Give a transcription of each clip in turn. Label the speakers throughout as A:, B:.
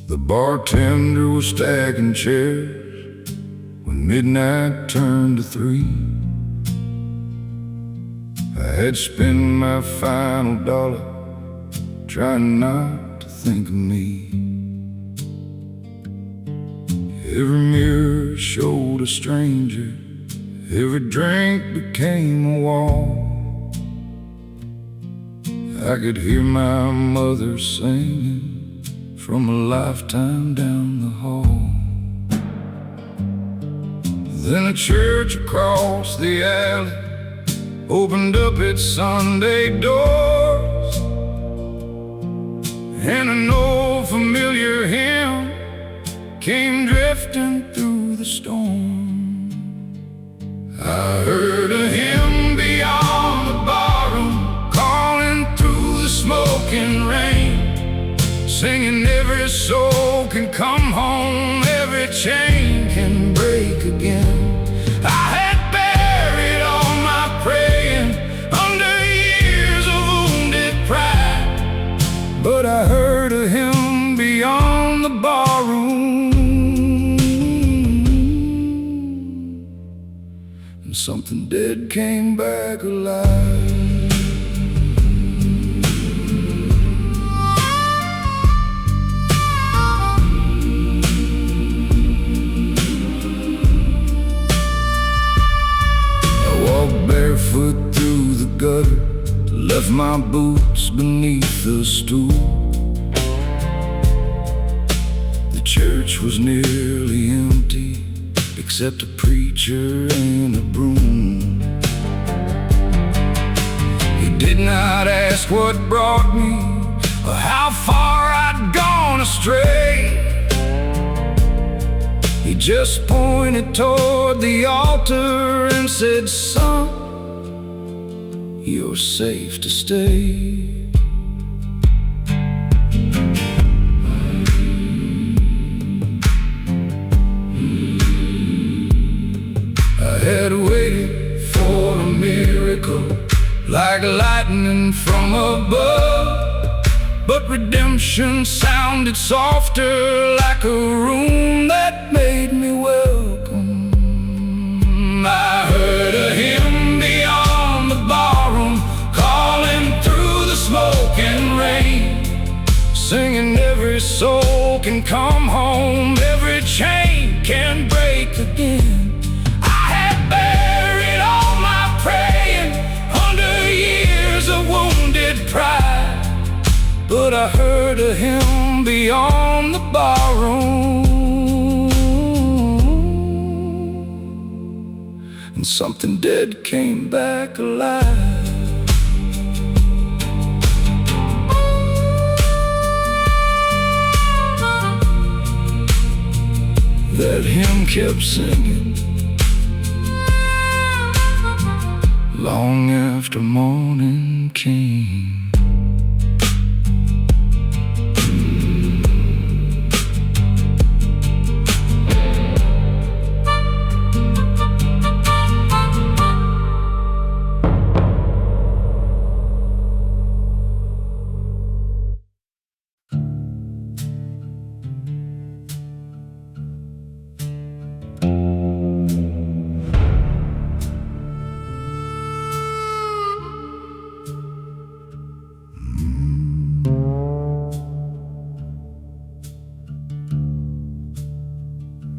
A: The bartender was stacking chairs when midnight turned to 3. I had spent my final dollar trying not to think of me. Every mirror showed a stranger, every drink became a wall. I could hear my mother singing from a lifetime down the hall. Then a church across the alley opened up its Sunday doors, and an old familiar hymn came drifting through the storm. I heard a hymn beyond the barroom, calling through the smoking rain, singing every soul can come home, every chain can break again. I had buried all my praying under years of wounded pride, but I heard a hymn beyond the barroom, and something dead came back alive. Barefoot through the gutter, left my boots beneath the stool. The church was nearly empty, except a preacher and a broom. He did not ask what brought me, or how far I'd gone astray. He just pointed toward the altar and said, "Son, you're safe to stay." I had waited for a miracle, like lightning from above, but redemption sounded softer, like a room that made me welcome. I heard a hymn beyond the barroom, calling through the smoke and rain, singing every soul can come home, every chain can break again. I had buried all my praying under years of wounded pride, but I heard a hymn beyond the barroom, and something dead came back alive. That hymn kept singing long after morning came.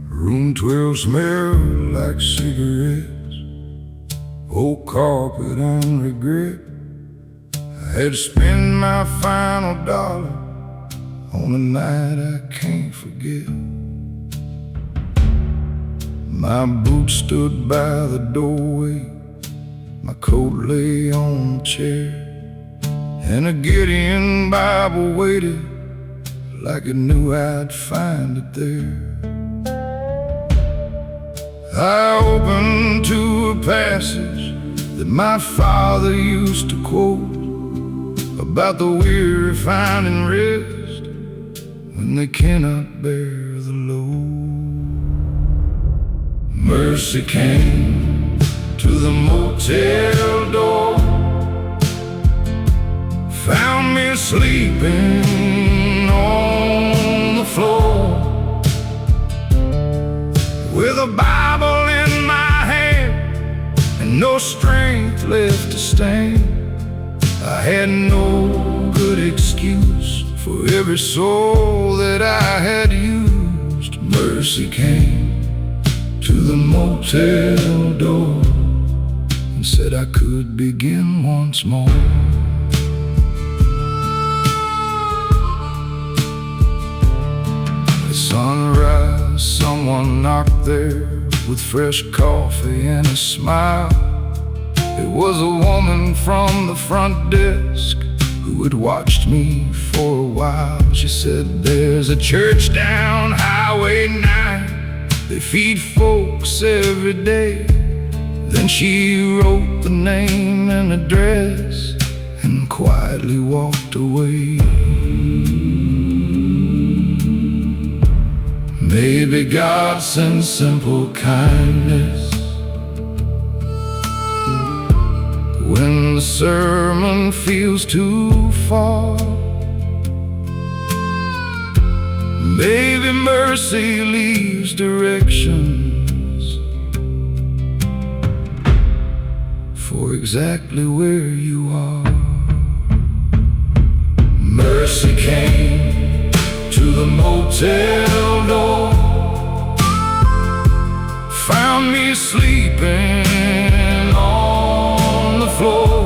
A: Room 12 smelled like cigarettes, old carpet and regret. I had to spend my final dollar on a night I can't forget. My boots stood by the doorway, my coat lay on the chair, and a Gideon Bible waited like it knew I'd find it there. I opened to a passage that my father used to quote about the weary finding rest when they cannot bear the load. Mercy came to the motel door, found me sleeping on the floor. stand. I had no good excuse for every soul that I had used. Mercy came to the motel door and said I could begin once more. At sunrise, someone knocked there with fresh coffee and a smile. It was a woman from the front desk who had watched me for a while. She said, "There's a church down Highway 9. They feed folks every day." Then she wrote the name and address and quietly walked away. Maybe God sends simple kindness when the sermon feels too far. Maybe mercy leaves directions for exactly where you are. Mercy came to the motel door, found me sleeping on the floor,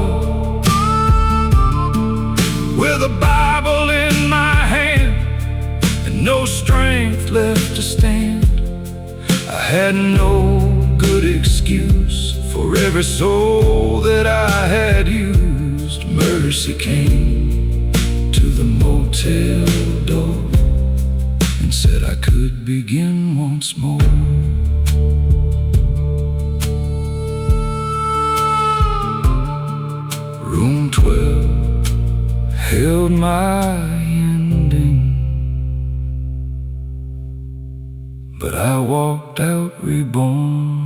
A: with a Bible in my hand and no strength left to stand. I had no good excuse for every soul that I had used. Mercy came to the motel door and said I could begin once more. Room 12 held my ending, but I walked out reborn.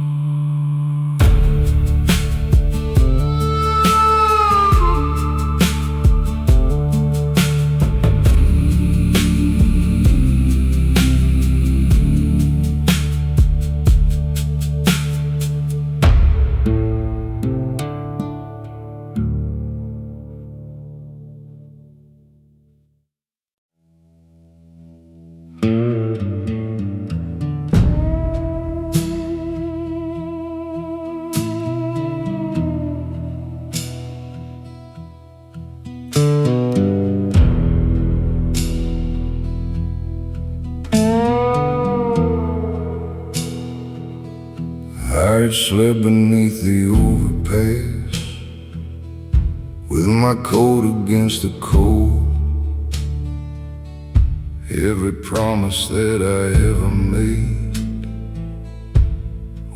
A: I slept beneath the overpass with my coat against the cold. Every promise that I ever made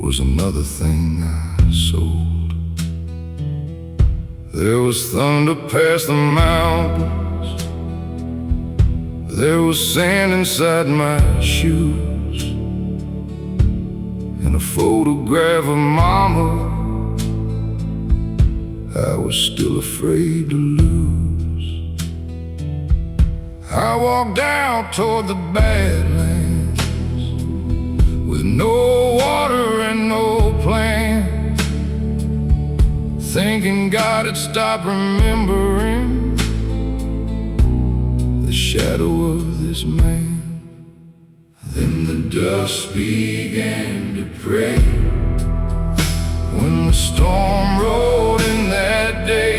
A: was another thing I sold. There was thunder past the mountains, there was sand inside my shoes, and a photograph of Mama I was still afraid to lose. I walked down toward the Badlands with no water and no plan, thinking God had stopped remembering the shadow of this man. Then the dust began to pray when the storm rolled in that day.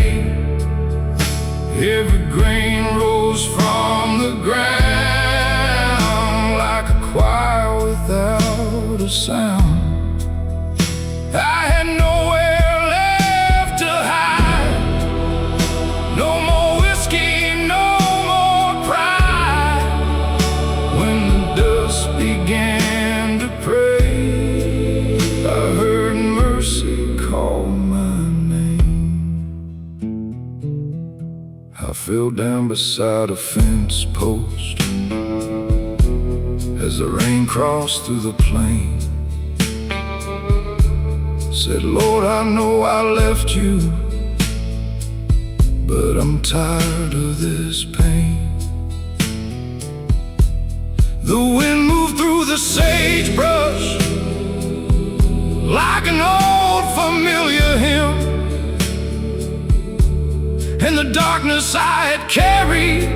A: Every grain rose from the ground like a choir without a sound. I had nowhere left to hide, no more whiskey, no more pride. When the dust began to pray, I heard mercy call my name. I fell down beside a fence post as the rain crossed through the plain. Said, Lord, I know I left you, but I'm tired of this pain. The wind moved through the sagebrush like an old familiar hymn. and the darkness I had carried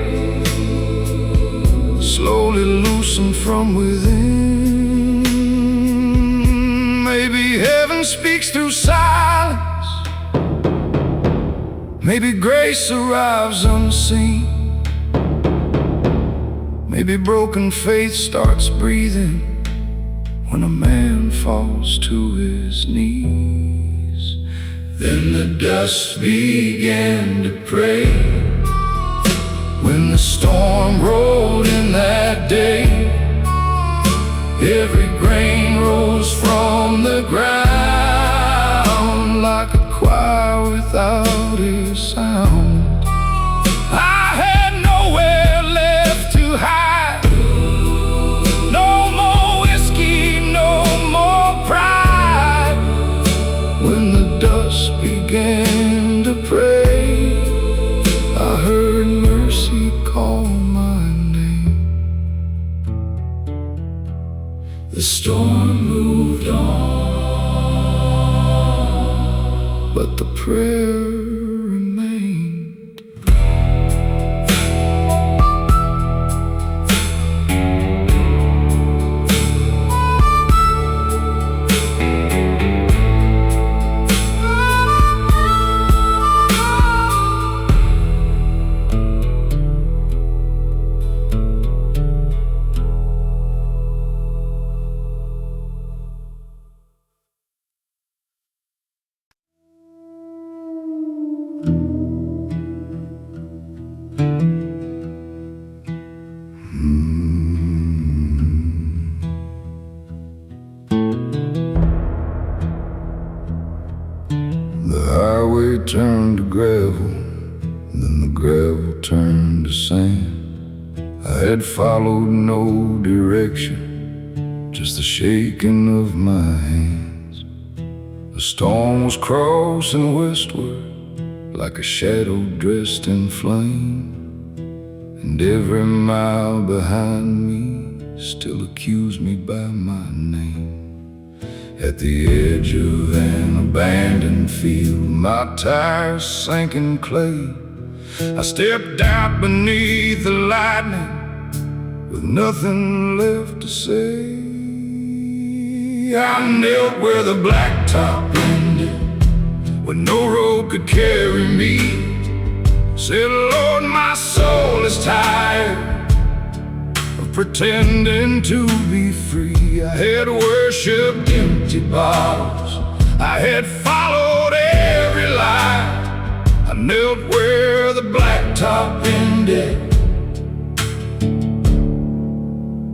A: slowly loosened from within. Maybe heaven speaks through silence, maybe grace arrives unseen, maybe broken faith starts breathing when a man falls to his knees. Then the dust began to pray when the storm rolled in that day. Every grain rose from the ground like a choir without a sound. I had nowhere left to hide, no more whiskey, no more pride. When the dust began to pray, I heard mercy call my name. The storm moved on, but the prayer remained. The highway turned to gravel, then the gravel turned to sand. I had followed no direction, just the shaking of my hands. The storm was crossing westward like a shadow dressed in flame, and every mile behind me still accused me by my name. At the edge of an abandoned field, my tires sank in clay. I stepped out beneath the lightning with nothing left to say. I knelt where the blacktop ended, where no road could carry me. Said, Lord, my soul is tired of pretending to be free. I had worshipped empty bottles, I had followed every lie. I knelt where the blacktop ended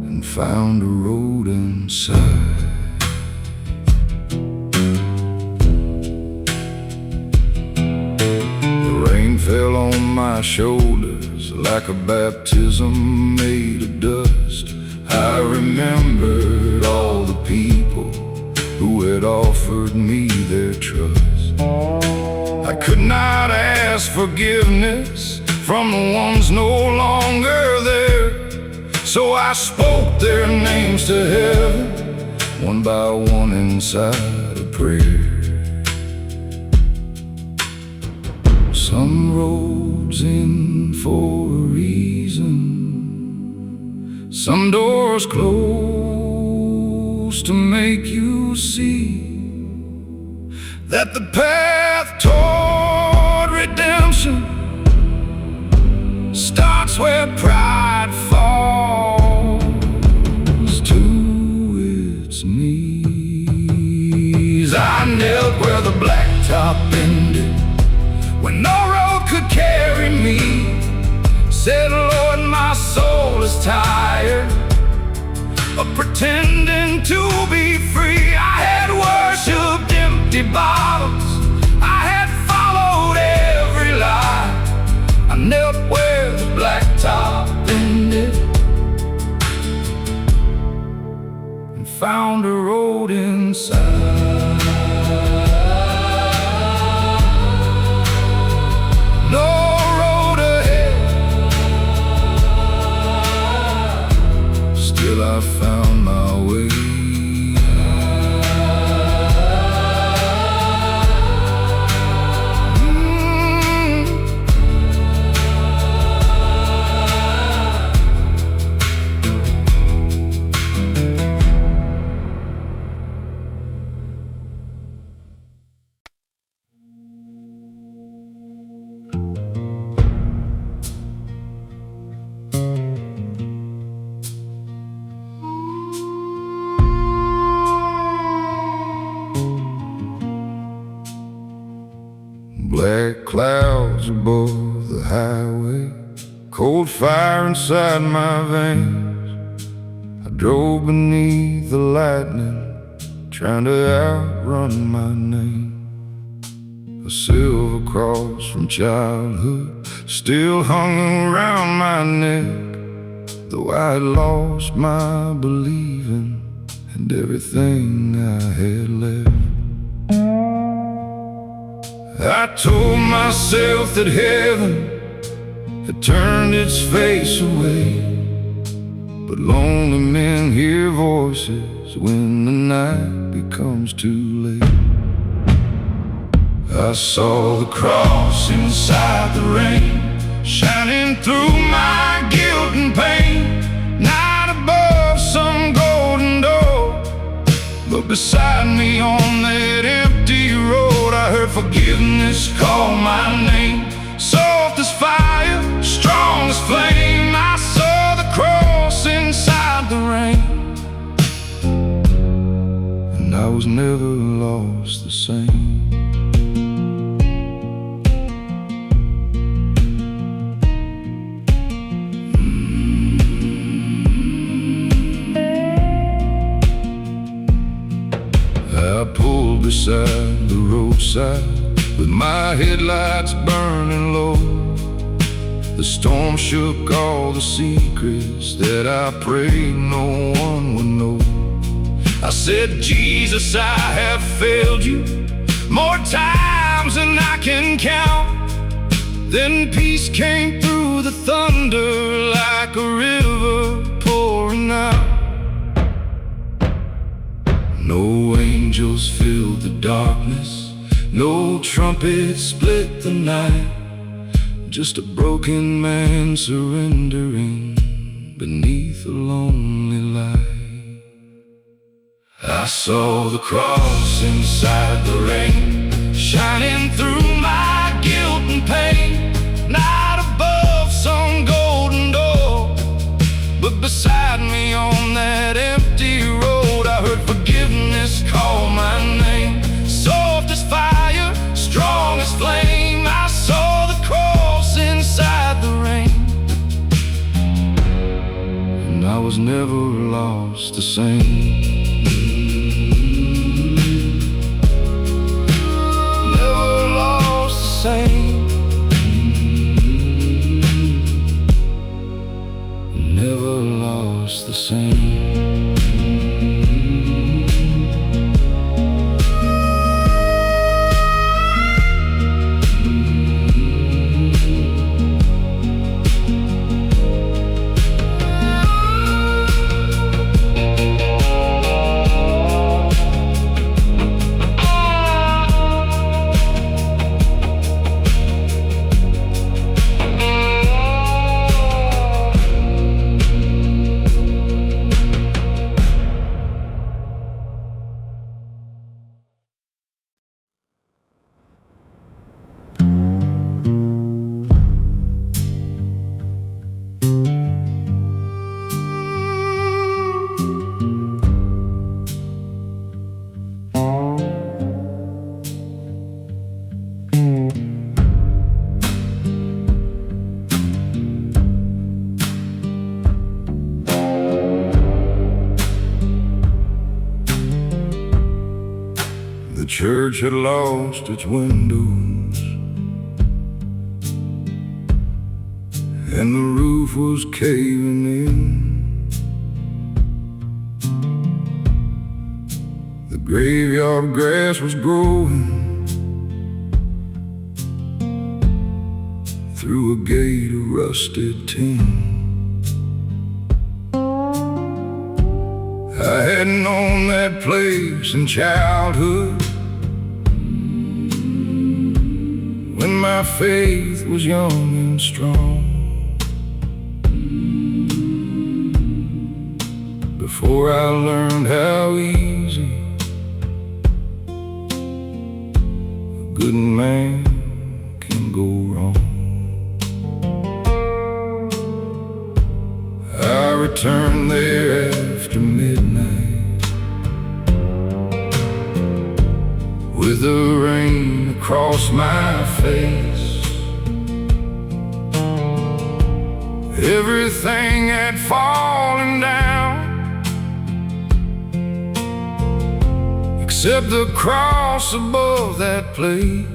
A: and found a road inside. The rain fell on my shoulders like a baptism made of dust. I remembered all the people who had offered me their trust. I could not ask forgiveness from the ones no longer there, so I spoke their names to heaven, one by one inside a prayer. Some roads end for a reason, some doors close to make you see that the path toward redemption starts where pride falls to its knees. I knelt where the blacktop ended, when no road could carry me. Said, Lord, my soul is tired of pretending to be free. I had worshipped empty bottles, I had followed every lie. I knelt where the blacktop ended and found a road inside. No road ahead, still I found my way. clouds above the highway, cold fire inside my veins. I drove beneath the lightning, trying to outrun my name. A silver cross from childhood still hung around my neck, though I had lost my believing and everything I had left. I told myself that heaven had turned its face away, but lonely men hear voices when the night becomes too late. I saw the cross inside the rain, shining through my guilt and pain. Not above some golden door, but beside me on that empty road, I heard forgiveness call my name. Soft as fire, strong as flame, I saw the cross inside the rain, and I was never lost the same. I pulled beside the roadside with my headlights burning low. The storm shook all the secrets that I prayed no one would know. I said, Jesus, I have failed you more times than I can count. Then peace came through the thunder like a river pouring out. No angels filled the darkness, no trumpet split the night, just a broken man surrendering beneath a lonely light. I saw the cross inside the rain, shining through my guilt and pain. Not above some golden door, but beside me on that empty road, I heard forgiveness call my name. Soft as fire, strong as flame, I saw the cross inside the rain, and I was never lost the same. Never lost the same. Never lost the same. The church had lost its windows, and the roof was caving in. The graveyard grass was growing through a gate of rusted tin. I had known that place in childhood, when my faith was young and strong. Before I learned how easy a good man can go wrong. I returned there after midnight, with the rain across my face. Everything had fallen down except the cross above that place.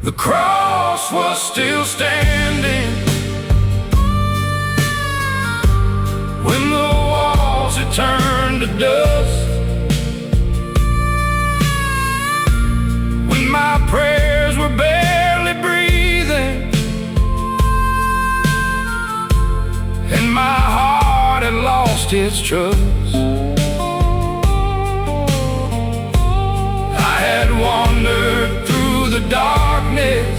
A: The cross was still standing when the walls had turned to dust, when my prayers were barely breathing and my heart had lost its trust. I had wandered through the darkness,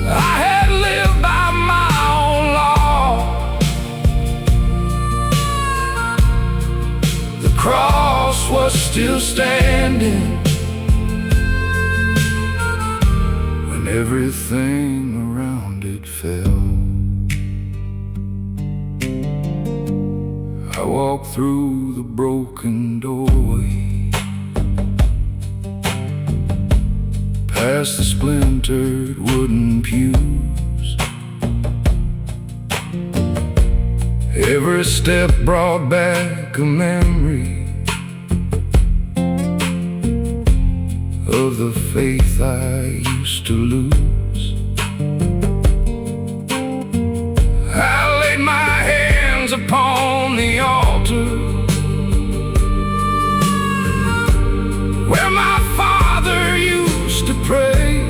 A: I had lived by my own law. The cross was still standing when everything around it fell. I walked through the broken doorway, past the splintered wooden pews. Every step brought back a memory of the faith I used to lose. I laid my hands upon the altar where my father used to pray.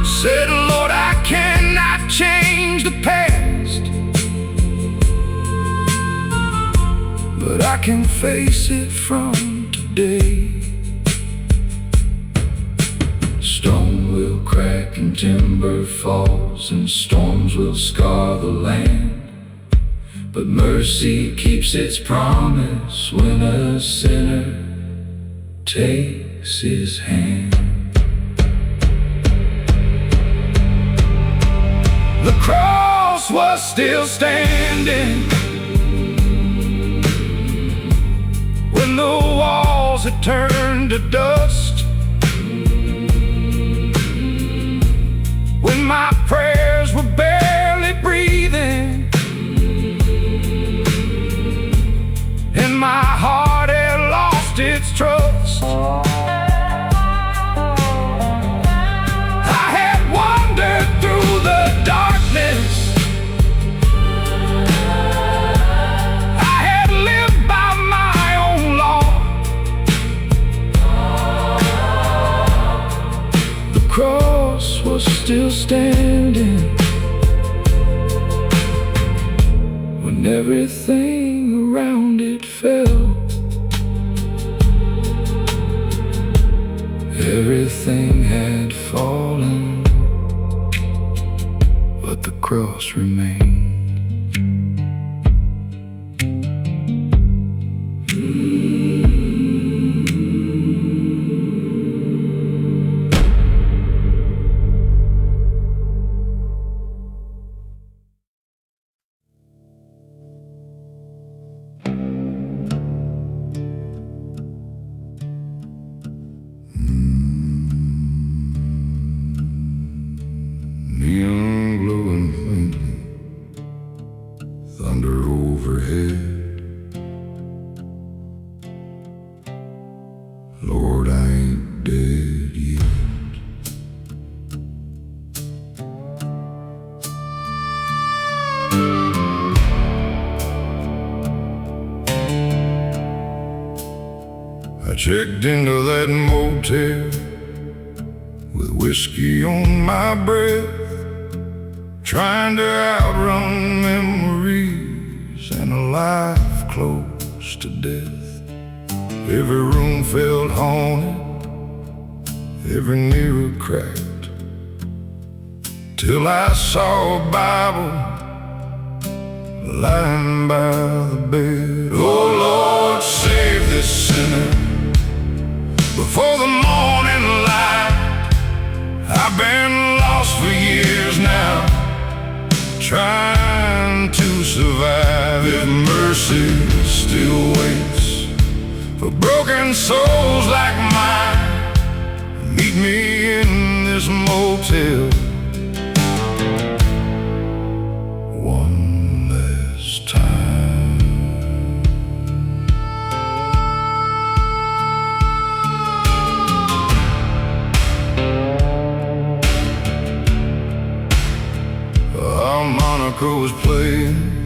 A: Said, Lord, I cannot change the past, but I can face it from today. Stone will crack and timber falls, and storms will scar the land, but mercy keeps its promise when a sinner takes his hand. The cross was still standing when the walls had turned to dust, when my prayers were barely breathing and my heart had lost its trust. I had wandered through the darkness, I had lived by my own law. The cross was still standing when everything around it fell. Everything had fallen, but the cross remained. Neon glowing faintly, thunder overhead. Lord, I ain't dead yet. I checked into that motel with whiskey on my breath, trying to outrun memories and a life close to death. Every room felt haunted, every mirror cracked, till I saw a Bible lying by the bed. Oh Lord, save this sinner before the morning light. I've been lost for years now, trying to survive. If mercy still waits for broken broken souls like mine, meet me in this motel one last time. Harmonica was playing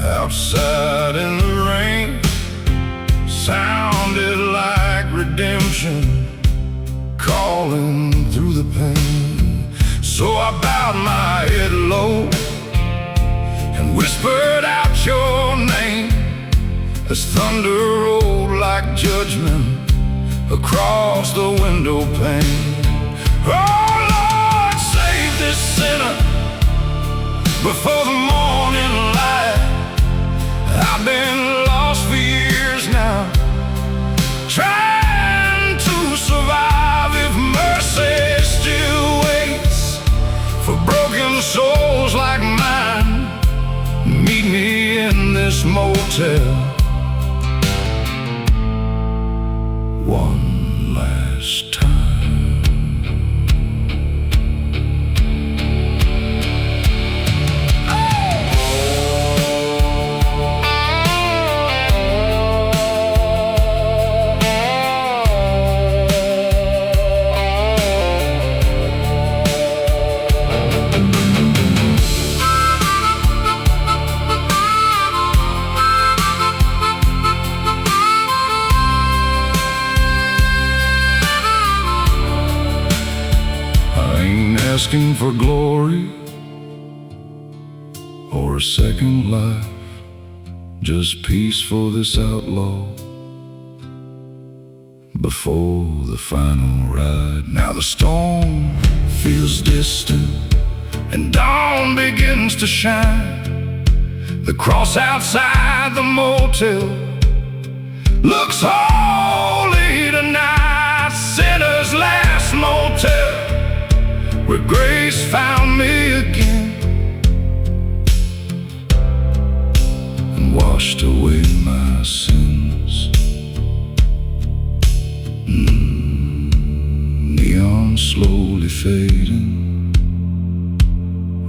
A: outside in the rain, sounded like redemption calling through the pain. So I bowed my head low and whispered out your name as thunder rolled like judgment across the window pane. Oh Lord, save this sinner before the morning light. I've been lost for years now, trying to survive. If mercy still waits for broken souls like mine, meet me in this motel one last time. Asking for glory or a second life, just peace for this outlaw before the final ride. Now the storm feels distant and dawn begins to shine. The cross outside the motel looks holy tonight, sinner's last motel, where grace found me again and washed away my sins. Neon slowly fading,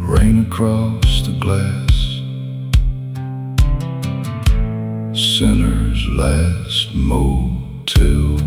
A: rain across the glass, sinner's last motel.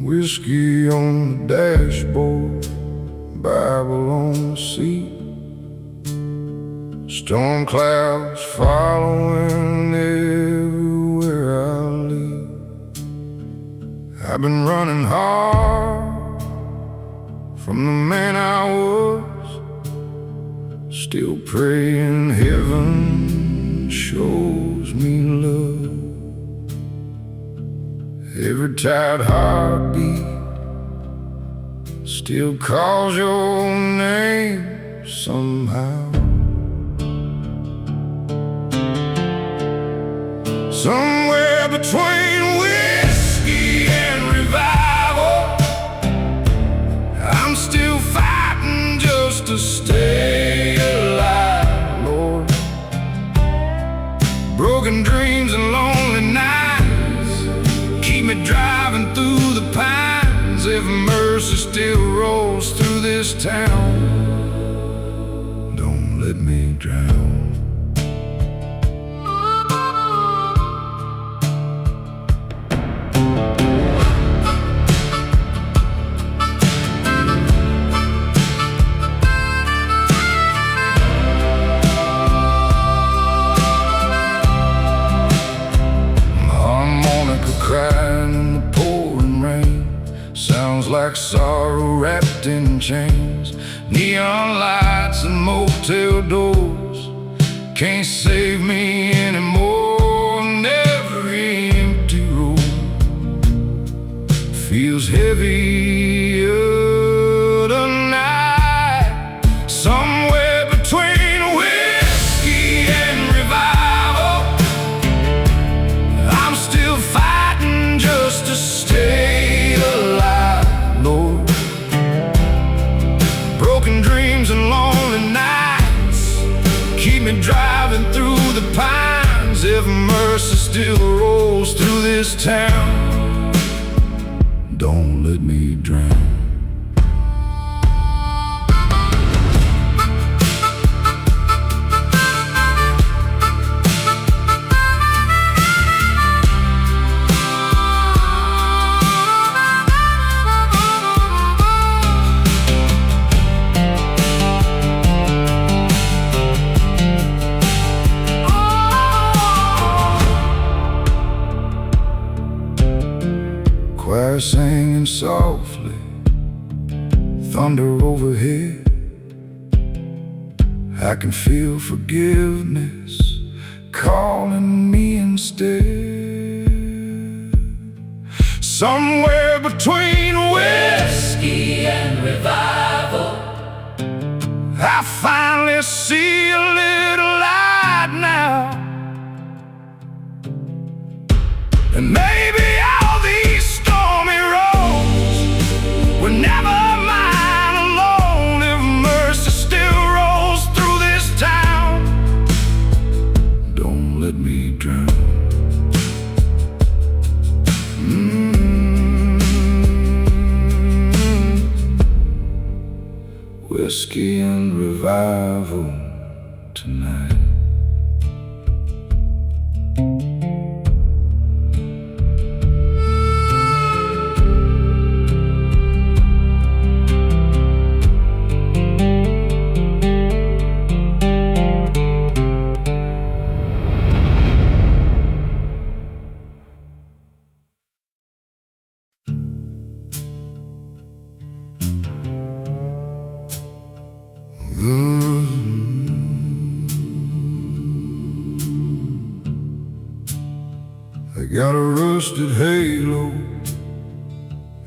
A: Whiskey on the dashboard, Bible on the seat, storm clouds following everywhere I lead. I've been running hard from the man I was, still praying heaven shows me love. Every tired heartbeat still calls your name somehow. Somewhere between whiskey and revival, I'm still fighting just to stay alive, Lord. Broken dreams and lonely nights keep me driving through the pines. If mercy still rolls through this town, don't let me drown. Crying in the pouring rain, sounds like sorrow wrapped in chains. Neon lights and motel doors can't save me anymore. And every empty road feels heavier tonight. Somewhere between whiskey and revival, I'm still fighting just to stay alive, Lord. Broken dreams and lonely nights keep me driving through the pines. If mercy still rolls through this town, don't let me drown. Choir singing softly, thunder overhead. I can feel forgiveness calling me instead. Somewhere between whiskey and revival, I finally see a little light now. And maybe all these stormy roads were never mine alone. If mercy still rolls through this town, don't let me drown. Whiskey and revival tonight. I got a rusted halo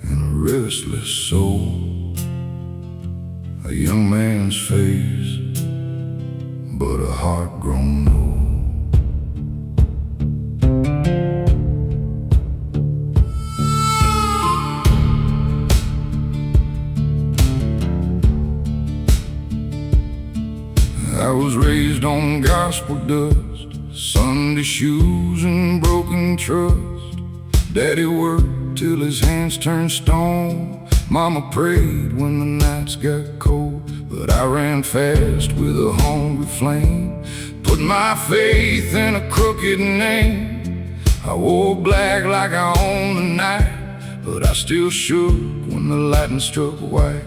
A: and a restless soul, a young man's face, but a heart grown old. I was raised on gospel dust, Sunday shoes and broken trust. Daddy worked till his hands turned stone. Mama prayed when the nights got cold, but I ran fast with a hungry flame. Put my faith in a crooked name. I wore black like I owned the night, but I still shook when the lightning struck white.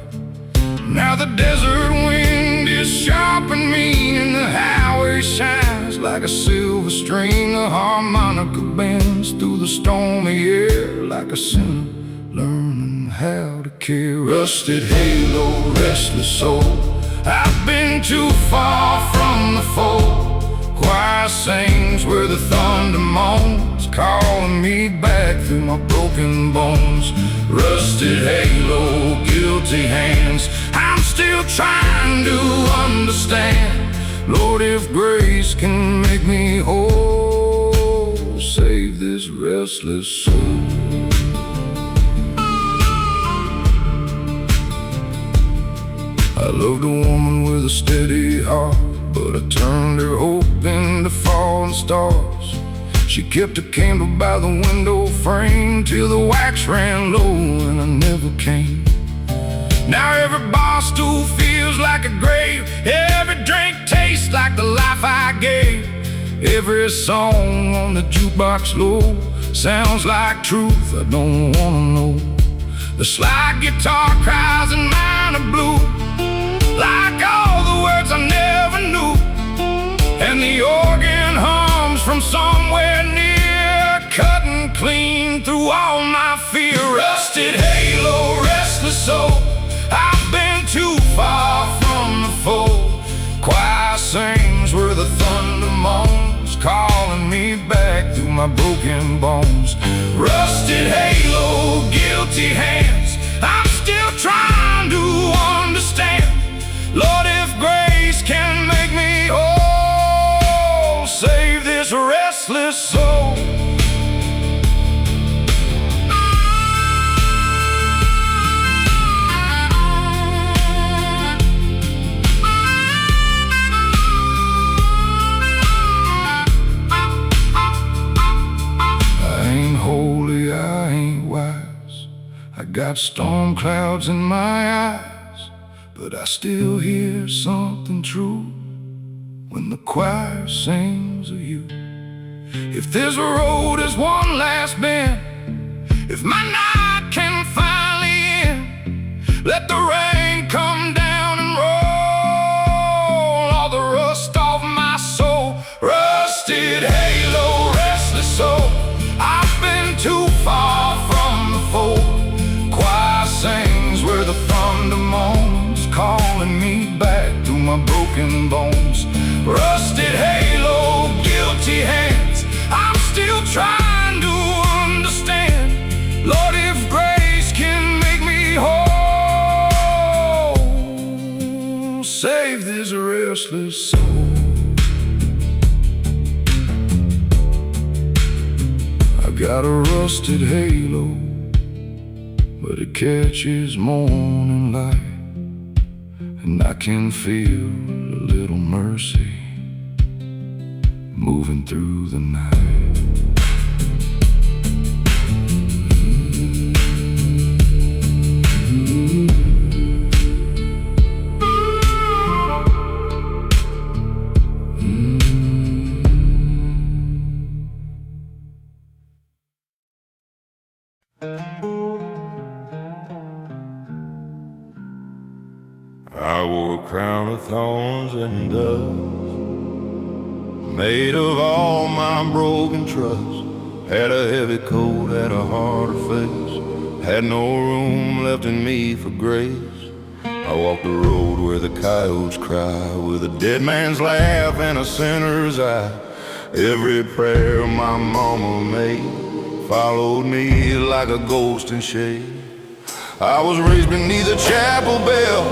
A: Now the desert wind is sharp and mean, and the highway shines like a silver string. The harmonica bends through the stormy air like a sinner learning how to care. Rusted halo, restless soul, I've been too far from the fold. Choir sings where the thunder moans, calling me back through my broken bones. Rusted halo, guilty hands, I'm still trying to understand. Lord, if grace can make me whole, save this restless soul. I loved a woman with a steady heart, but I turned her hope into falling stars. She kept a candle by the window frame till the wax ran low and I never came. Now every bar stool feels like a grave, every drink tastes like the life I gave. Every song on the jukebox low sounds like truth I don't wanna know. The slide guitar cries and mine are blue, like all the words I never knew. And the organ hums from somewhere near, cutting clean through all my fear. Rusted halo, restless soul, I've been too far from the fold. Choir sings where the thunder my broken bones. Rusted halo, guilty hands, I'm still trying to understand. Lord, if grace can make me whole, save this restless soul. I got storm clouds in my eyes, but I still hear something true when the choir sings of you. If this road is one last bend, if my night can finally end, let the rain come down and roll all the rust off my soul. Rusted halo, restless soul, I've been too far from the fold. Choir sings where the thunder moans, calling me back to my broken bones. Rusted halo, guilty hands, I'm still trying to understand. Lord, if grace can make me whole, save this restless soul. I got a rusted halo, but it catches morning light, and I can feel a little mercy moving through the night. I wore a crown of thorns and dust, made of all my broken trust. Had a heavy coat, had a harder face, had no room left in me for grace. I walked the road where the coyotes cry, with a dead man's laugh and a sinner's eye. Every prayer my mama made followed me like a ghost in shade. I was raised beneath a chapel bell,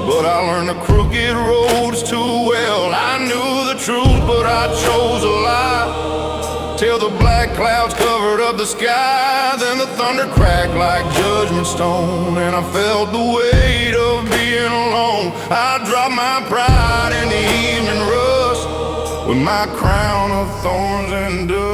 A: but I learned the crooked roads too well. I knew the truth, but I chose a lie, till the black clouds covered up the sky. Then the thunder cracked like judgment stone, and I felt the weight of being alone. I dropped my pride in the evening rust, with my crown of thorns and dust.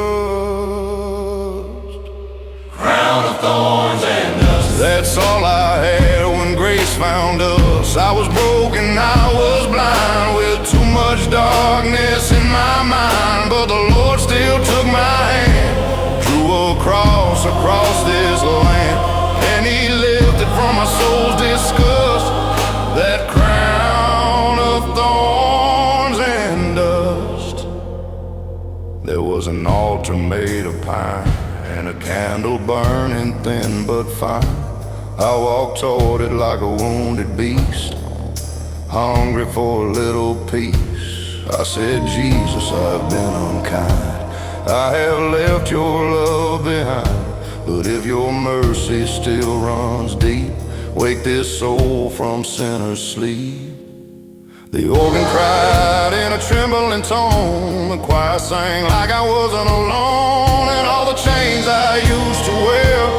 A: Crown of thorns and dust, that's all I had when grace found us. I was broken, I was blind, with too much darkness in my mind, but the Lord still took my hand, drew a cross across this land, and He lifted from my soul's disgust that crown of thorns and dust. There was an altar made of pine, and a candle burning thin but fine. I walked toward it like a wounded beast, hungry for a little peace. I said, Jesus, I've been unkind, I have left your love behind, but if your mercy still runs deep, wake this soul from sinner's sleep. The organ cried in a trembling tone, the choir sang like I wasn't alone, and all the chains I used to wear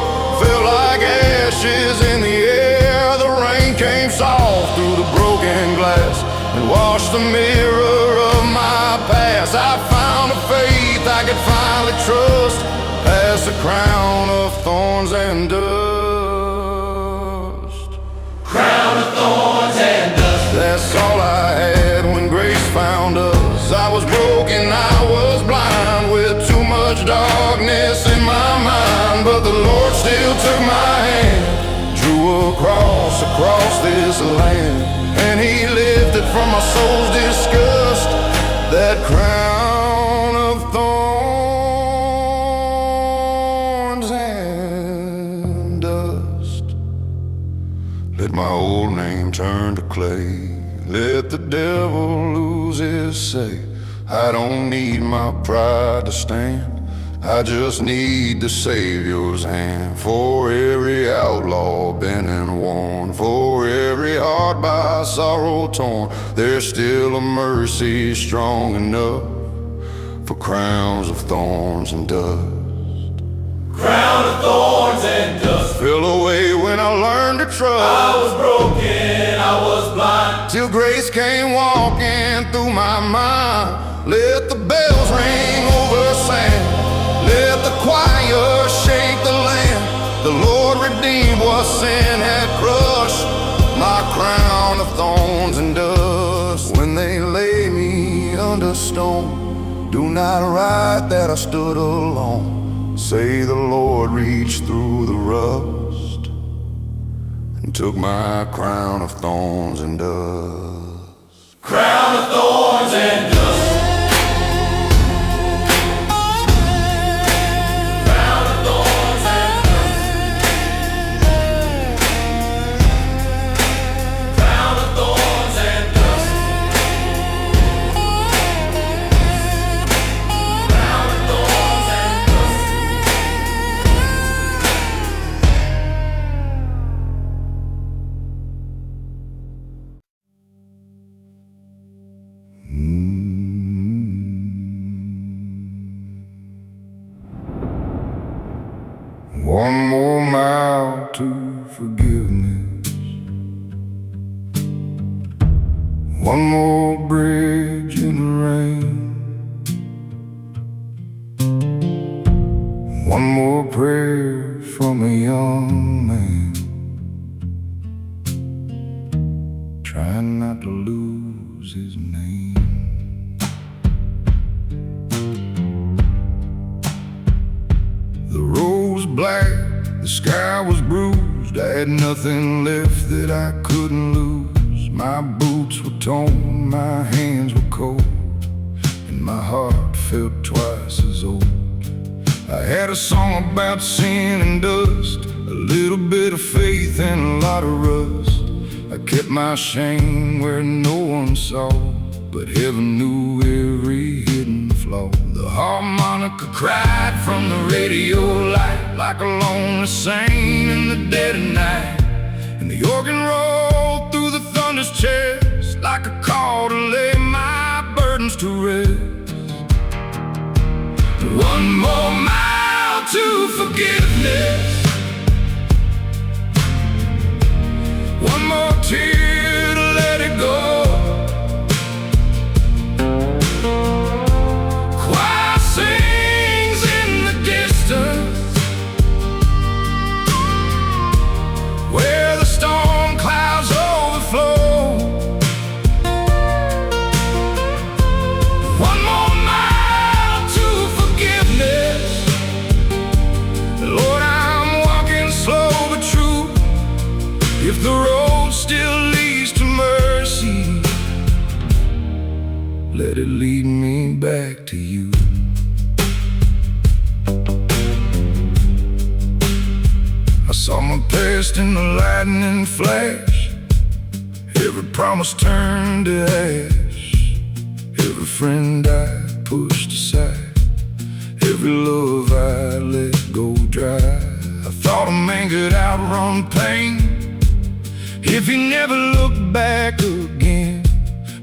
A: felt like ashes in the air. The rain came soft through the broken glass and washed the mirror of my past. I found a faith I could finally trust, past the crown of thorns and dust. Crown of thorns and dust, that's all I had when grace found us. I was broken, I was blind, with too much darkness in my mind, but the Lord still took my hand, drew a cross across this land, and He lifted from my soul's disgust that crown of thorns and dust. Let my old name turn to clay, let the devil lose his say. I don't need my pride to stand, I just need the Savior's hand. For every outlaw bent and worn, for every heart by sorrow torn, there's still a mercy strong enough for crowns of thorns and dust.
B: Crown of thorns and dust
A: fell away when I learned to trust.
B: I was broken, I was blind,
A: till grace came walking through my mind. Let the bells ring over sand, let the choir shake the land. The Lord redeemed what sin had crushed, my crown of thorns and dust. When they lay me under stone, do not write that I stood alone. Say the Lord reached through the rust and took my crown of thorns and dust.
B: crown of thorns and dust.
A: One more mile to forgiveness, one more bridge in the rain, one more prayer from a young man, trying not to lose his name. The road was black, the sky was bruised, I had nothing left that I couldn't lose. My boots were torn, my hands were cold, and my heart felt twice as old. I had a song about sin and dust, a little bit of faith and a lot of rust. I kept my shame where no one saw, but heaven knew every hidden flaw. The harmonica cried from the radio light like a lonely saint in the dead of night, and the organ rolled through the thunder's chest like a call to lay my burdens to rest. One more mile to forgiveness, one more tear to let it go. Choir sings in the distance, where the storm clouds overflow. One more mile to forgiveness, Lord, I'm walking slow but true. If the road still leads to mercy, let it lead me back to you. I saw my past in the lightning flash, every promise turned to ash, every friend I pushed aside, every love I let go dry. I thought a man could outrun pain if he never looked back again,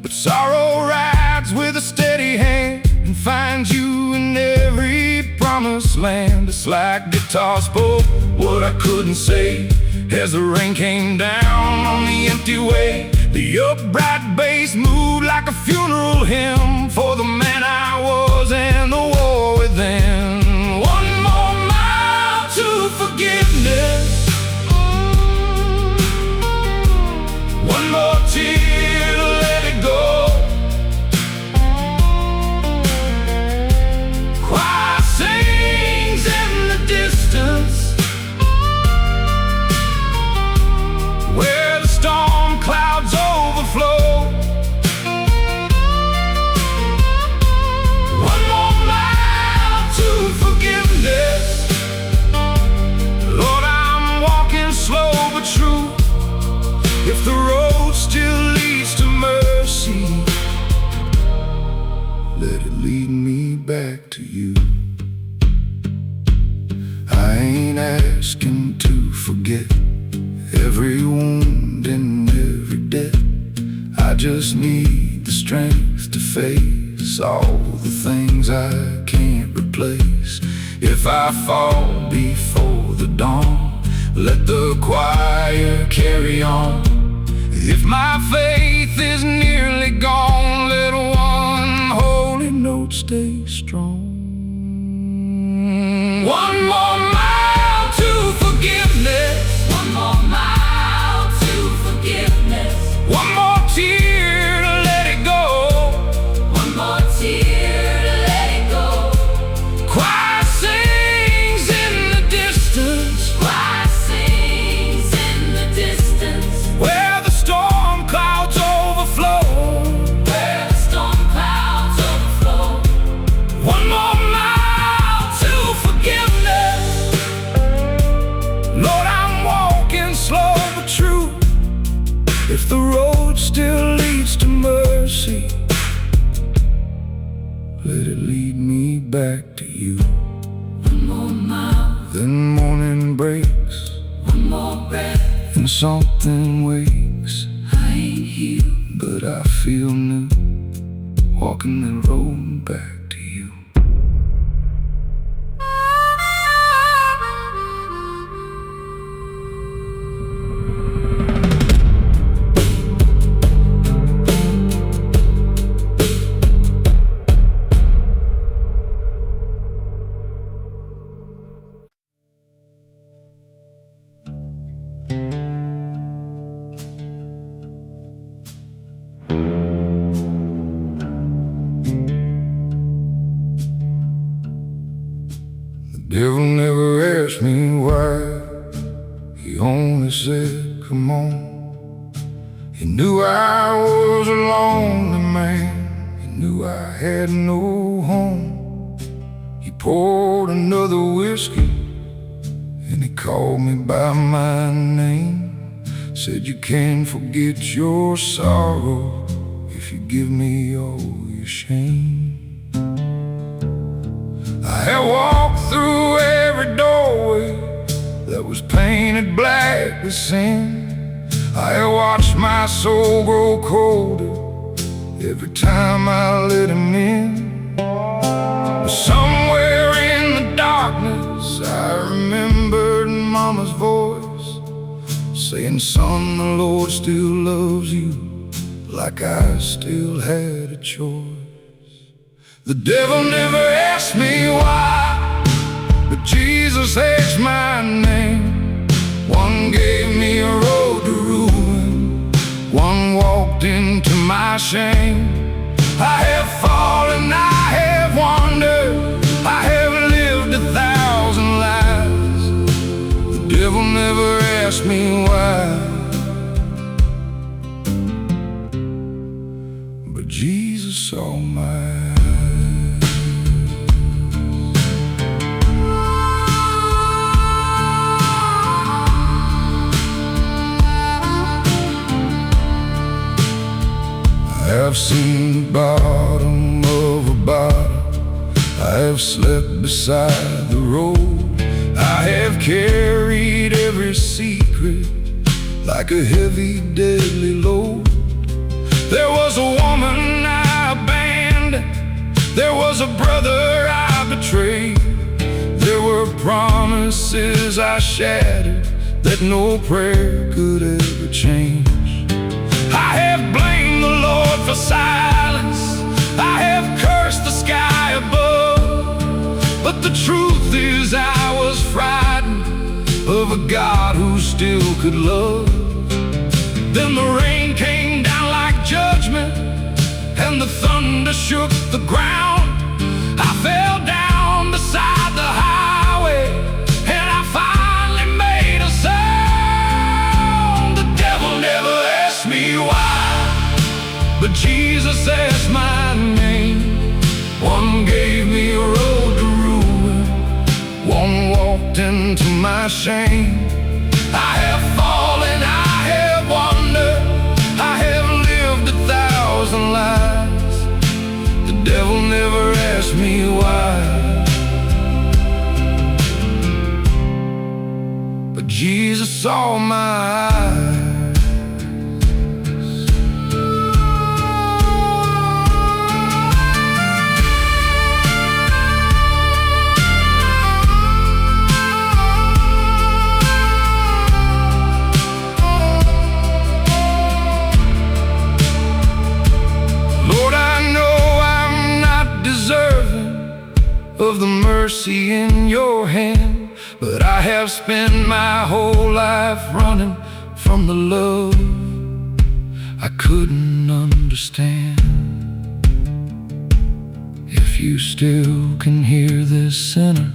A: but sorrow rides with a steady hand and finds you in every promised land. It's like guitar spoke what I couldn't say as the rain came down on the empty way. The upright bass moved like a funeral hymn for the man I was and the war within. One more mile to forgiveness, one more tear to let it go. Choir sings in the distance, where the storm clouds overflow. One more mile to ain't asking to forget every wound and every debt. I just need the strength to face all the things I can't replace. If I fall before the dawn, let the choir carry on. If my faith is nearly gone, let one holy note stay strong. One more mile to forgiveness.
C: One more mile to forgiveness.
A: One more tear to let it go.
C: One more tear to let it go.
A: Choir sings in the distance.
C: Choir sings in the distance.
A: Where the storm clouds overflow.
C: Where the storm clouds overflow.
A: One more mile to forgiveness. Lord, I'm walking slow but true. If the road still leads to mercy, let it lead me back to you.
C: One more mile.
A: Then morning breaks.
C: One more breath.
A: And something wakes.
C: I ain't here,
A: But I feel new, walking the road back to you. The devil never asked me why. He only said, come on. He knew I was a lonely man. He knew I had no home. He poured another whiskey and he called me by my name. Said, you can forget your sorrow if you give me all your shame. I have walked through every doorway that was painted black with sin. I have watched my soul grow colder every time I let him in. But somewhere in the darkness I remembered Mama's voice saying, son, the Lord still loves you like I still had a choice. The devil never asked me why, but Jesus asked my name. One gave me a road to ruin, one walked into my shame. I have fallen, I have wandered, I have lived 1,000 lives. The devil never asked me why, but Jesus saw my eyes. I've seen the bottom of a bottle, I have slept beside the road, I have carried every secret like a heavy, deadly load. There was a woman I abandoned, there was a brother I betrayed, there were promises I shattered that no prayer could ever change. I have blamed the Lord for silence, I have cursed the sky above, but the truth is I was frightened of a God who still could love. Then the rain came down like judgment, and the thunder shook the ground. I fell down beside the highway, and I finally made a sound. The devil never asked me why, but Jesus asked my name. One gave me a road to ruin, one walked into my shame. I have fallen, I have wandered, I have lived 1,000 lives. The devil never asked me why, Jesus saw my eyes. Lord, I know I'm not deserving of the mercy in your hand, but I have spent my whole life running from the love I couldn't understand. If you still can hear this sinner,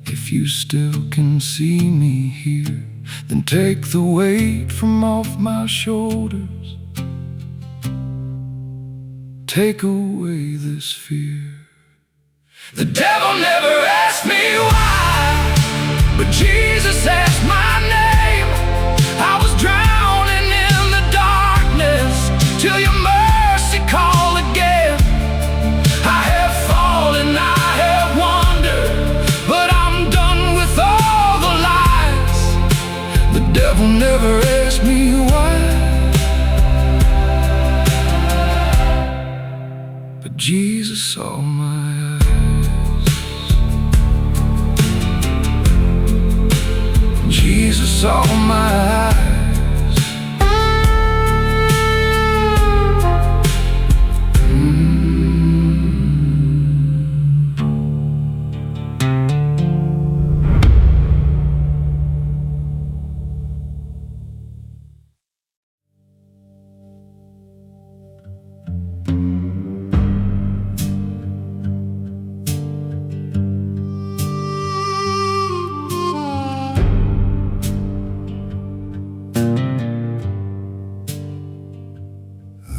A: if you still can see me here, then take the weight from off my shoulders. Take away this fear. The devil never asked me why, but Jesus asked my name. I was drowning in the darkness till your mercy called again. I have fallen, I have wandered, but I'm done with all the lies. The devil never asked me why, but Jesus saw my eyes. Jesus saw my eyes.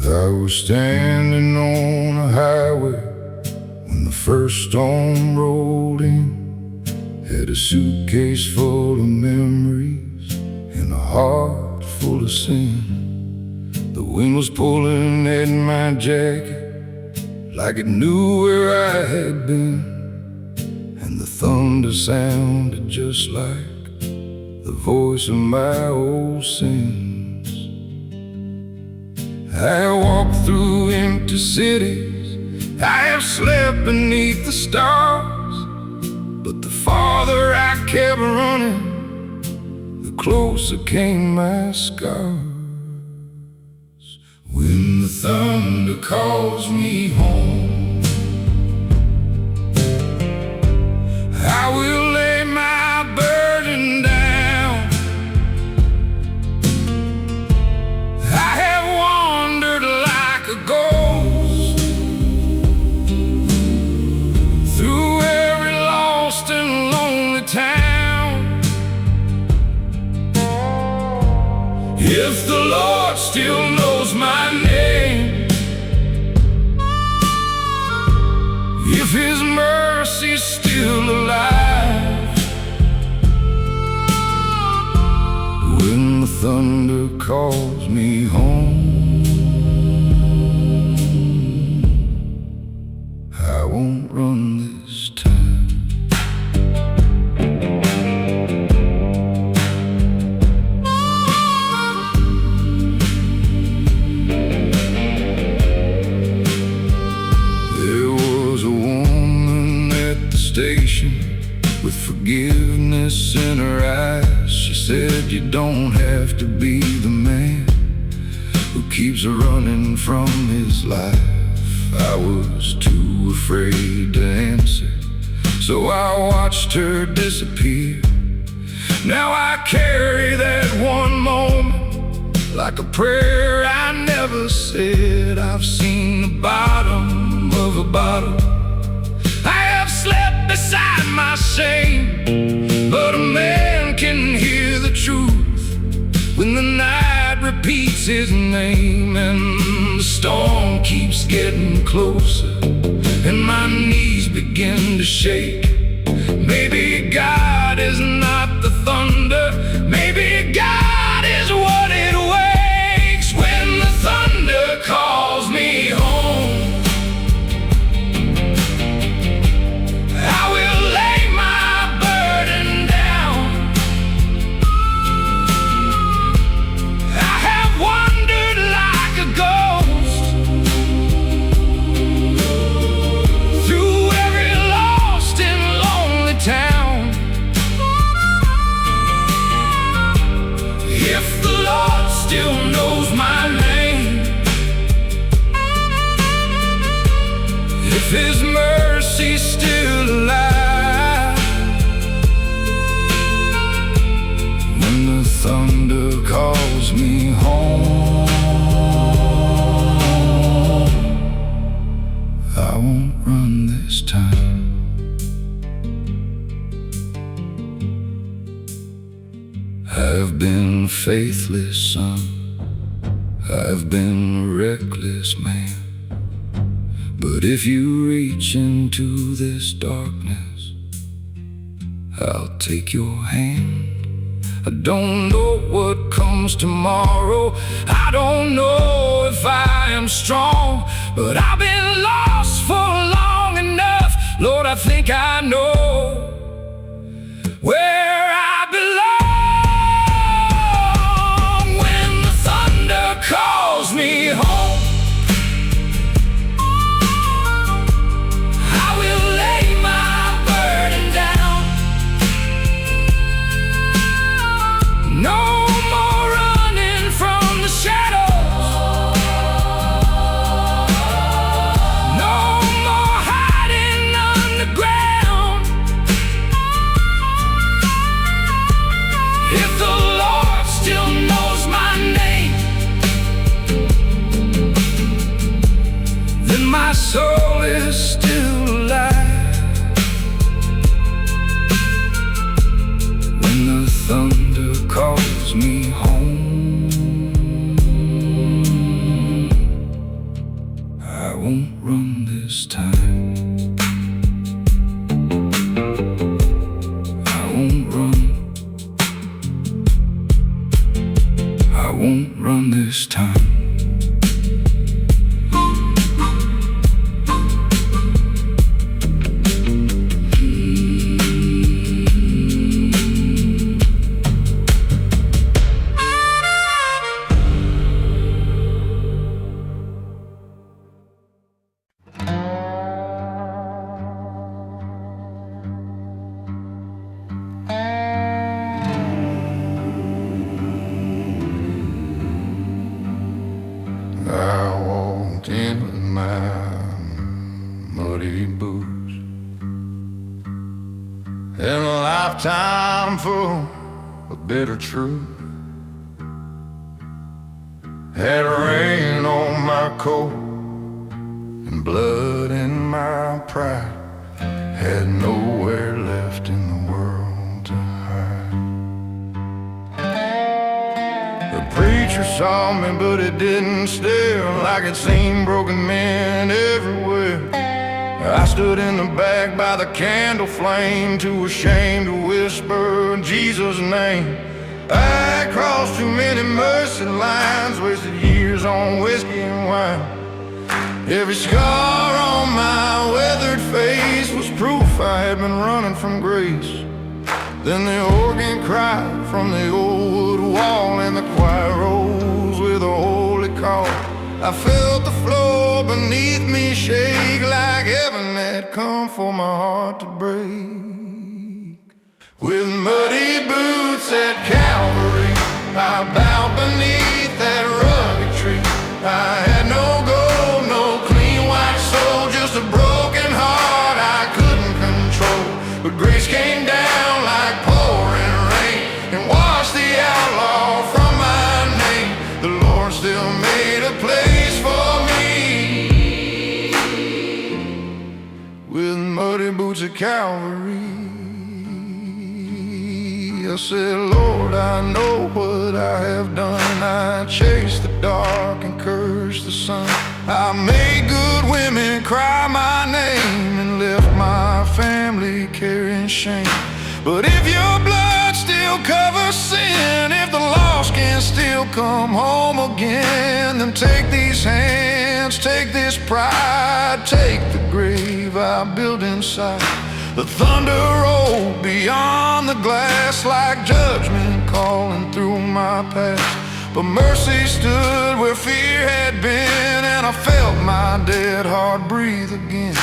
A: I was standing on a highway when the first storm rolled in. Had a suitcase full of memories and a heart full of sin. The wind was pulling at my jacket like it knew where I had been, and the thunder sounded just like the voice of my old sins. I have walked through empty cities, I have slept beneath the stars, but the farther I kept running, the closer came my scars. When the thunder calls me home, I will lay my burden down. I have wandered like a ghost through every lost and lonely town. If the Lord still knows my name, if His mercy's still alive, when the thunder calls me home, I won't run this time. There was a woman at the station with forgiveness in her eyes. She said, you don't have to be the man who keeps running from his life. I was too afraid to answer, so I watched her disappear. Now I carry that one moment like a prayer I never said. I've seen the bottom of a bottle, I have slept beside my shame, but a man can hear the truth when the night repeats his name, and the storm keeps getting closer and my knees begin to shake. Maybe God is not the thunder, maybe God is what it wakes. When the thunder calls me home, I will lay my burden down. thunder calls me home, I won't run this time. I've been a faithless son, I've been a reckless man, but if you reach into this darkness, I'll take your hand. I don't know what comes tomorrow, I don't know if I am strong, but I've been lost for long enough. Lord, I think I know where I belong. When the thunder calls me home, I will lay my burden down. No more running from the shadows, no more hiding underground. If the Lord still knows my name, then my soul is still alive. When the thunder calls me home, I won't run this time. I won't run. I won't run this time. I walked in with my muddy boots and a lifetime full of bitter truth. Had rain on my coat and blood in my pride. Had nowhere left in the world to hide. The preacher saw me, but it didn't stare, like it seen broken men everywhere. I stood in the back by the candle flame, too ashamed to whisper Jesus' name. I crossed too many mercy lines, wasted years on whiskey and wine. Every scar on my weathered face was proof I had been running from grace. Then the organ cried from the old wood wall, and the choir rose with a holy call. I felt the floor beneath me shake, like heaven had come for my heart to break. With muddy boots at Calvary, I bowed beneath that rugged tree. I had no gold, no clean white soul, just a broken heart I couldn't control. But grace came down like pouring rain and washed the outlaw from my name. The Lord still made a place for me. With muddy boots at Calvary, I said, Lord, I know what I have done. I chased the dark and cursed the sun. I made good women cry my name and left my family carrying shame. But if your blood still covers sin, if the lost can still come home again, then take these hands, take this pride, take the grave I built inside. The thunder rolled beyond the glass like judgment calling through my past. But mercy stood where fear had been, and I felt my dead heart breathe again.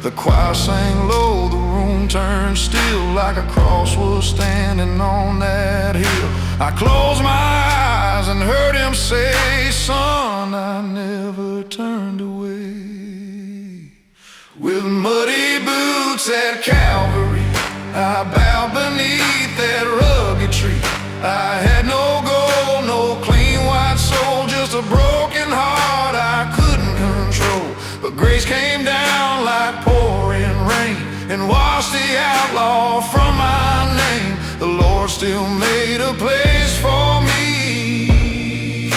A: The choir sang low, the room turned still, like a cross was standing on that hill. I closed my eyes and heard him say, son, I never turned away. With muddy boots at Calvary, I bowed beneath that rugged tree. I had no still made a place for me.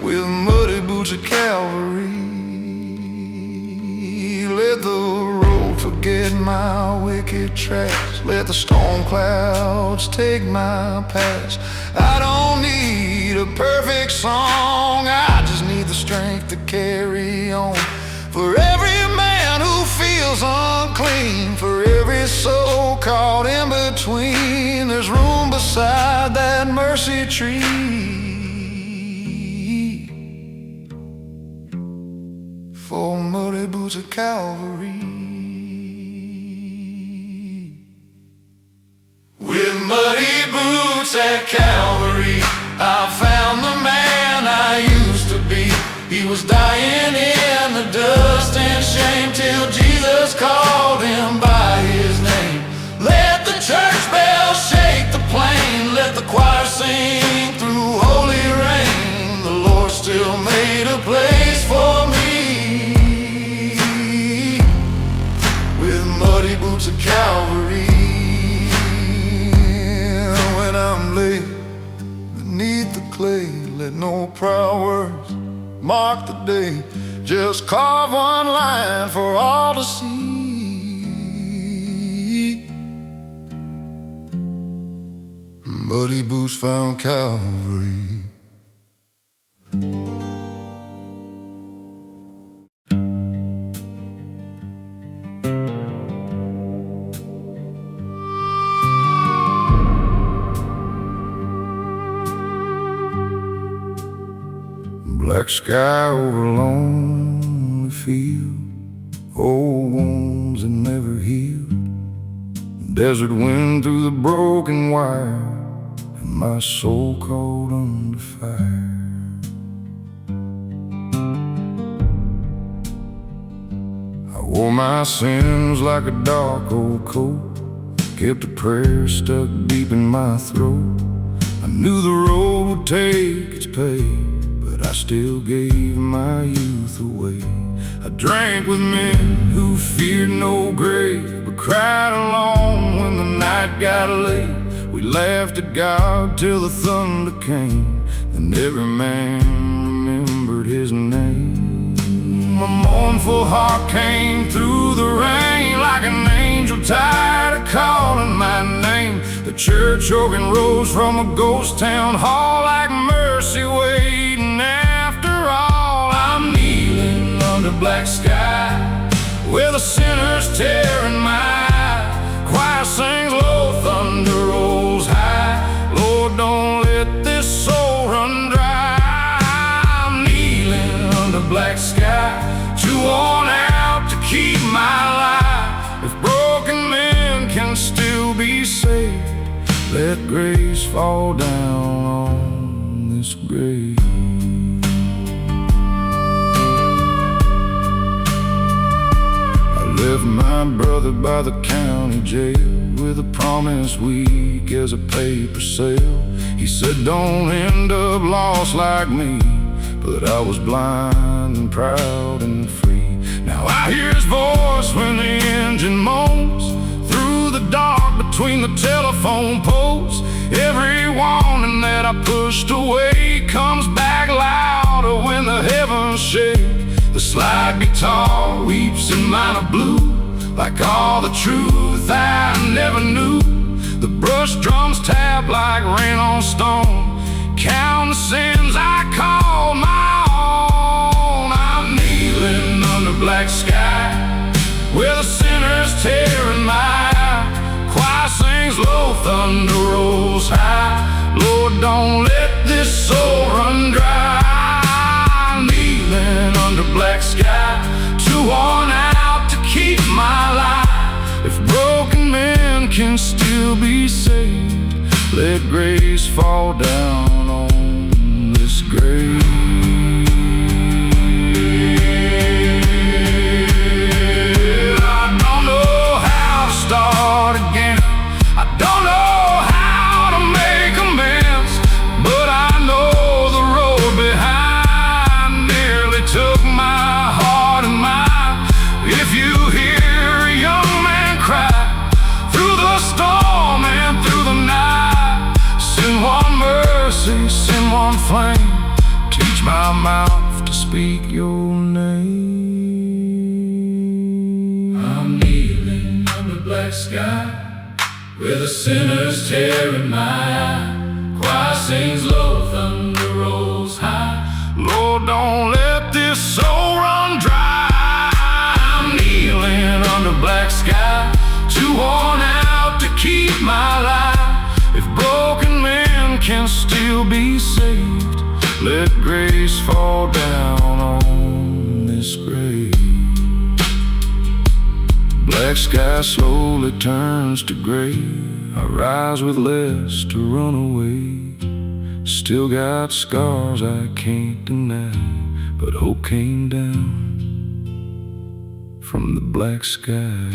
A: With muddy boots at Calvary, let the road forget my wicked tracks. Let the storm clouds take my past. I don't need a perfect song, I just need the strength to carry on. For every man who feels unclean, for every soul caught in between, there's room beside that mercy tree for muddy boots at Calvary. With muddy boots at Calvary, I found the man I used to be. He was dying in the dust and shame till Jesus called him by his name. Let the church bells shake the plain, let the choir sing through holy rain. The Lord still made a place for me. With muddy boots at Calvary, when I'm laid beneath the clay, let no proud words mark the day. Just carve one line for all to see. Muddy boots found Calvary. Black sky over lonely field, old wounds that never healed, desert wind through the broken wire, and my soul caught under fire. I wore my sins like a dark old coat, kept a prayer stuck deep in my throat. I knew the road would take its pay, but I still gave my youth away. I drank with men who feared no grave, but cried alone when the night got late. We laughed at God till the thunder came, and every man remembered his name. My mournful heart came through the rain like an angel tired of calling my name. The church organ rose from a ghost town hall like mercy waiting. After all, I'm kneeling under black sky with the sinners tearing my eye. Choir sings low, thunder rolls high. Lord, don't let this soul run dry. I'm kneeling under black sky, too worn out to keep my life. If broken men can still be saved, let grace fall down on this grave. I left my brother by the county jail with a promise weak as a paper sale. He said, don't end up lost like me, but I was blind and proud and free. Now I hear his voice when the engine moans through the dark between the telephone poles. Every warning that I pushed away comes back louder when the heavens shake. The slide guitar weeps in minor blue, like all the truth I never knew. The brush drums tap like rain on stone, count the sins I call my own. I'm kneeling under black sky where the sinners tearing my eye. Choir sings low, thunder rolls high. Lord, don't let this soul run dry. I'm kneeling under black sky, too worn out to keep my life. If broken men can still be saved, let grace fall down on this grave. I don't know how to start again, I don't know how to make amends, but I know the road behind nearly took my heart and mind. If you hear a young man cry through the storm and through mercy, send one flame. Teach my mouth to speak your name. I'm kneeling under black sky, with a sinner's tear in my eye. Choir sings low, thunder rolls high. Lord, don't let this soul run dry. I'm kneeling under black sky, too worn out to keep my life. If broken men can still be saved, let grace fall down on this grave. Black sky slowly turns to gray. I rise with less to run away. Still got scars I can't deny, but hope came down from the black sky.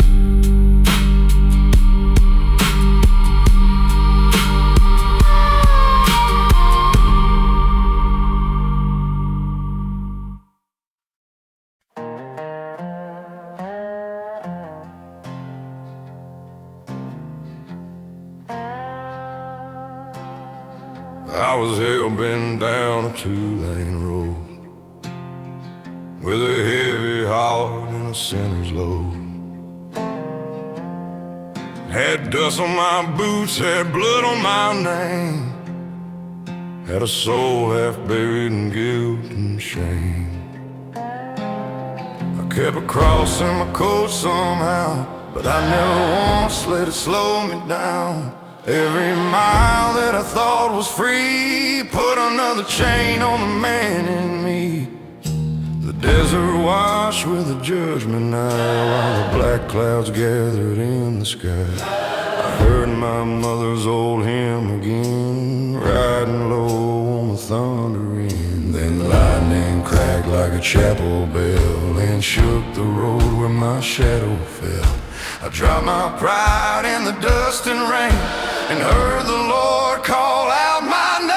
A: I was hell-bent down a two-lane road, with a heavy heart and a sinner's load. Had dust on my boots, had blood on my name, had a soul half buried in guilt and shame. I kept a cross in my coat somehow, but I never once let it slow me down. Every mile that I thought was free put another chain on the man in me. The desert washed with a judgment night, while the black clouds gathered in the sky. I heard my mother's old hymn again, riding low on the thundering. Then lightning cracked like a chapel bell and shook the road where my shadow fell. I dropped my pride in the dust and rain, and heard the Lord call out my name.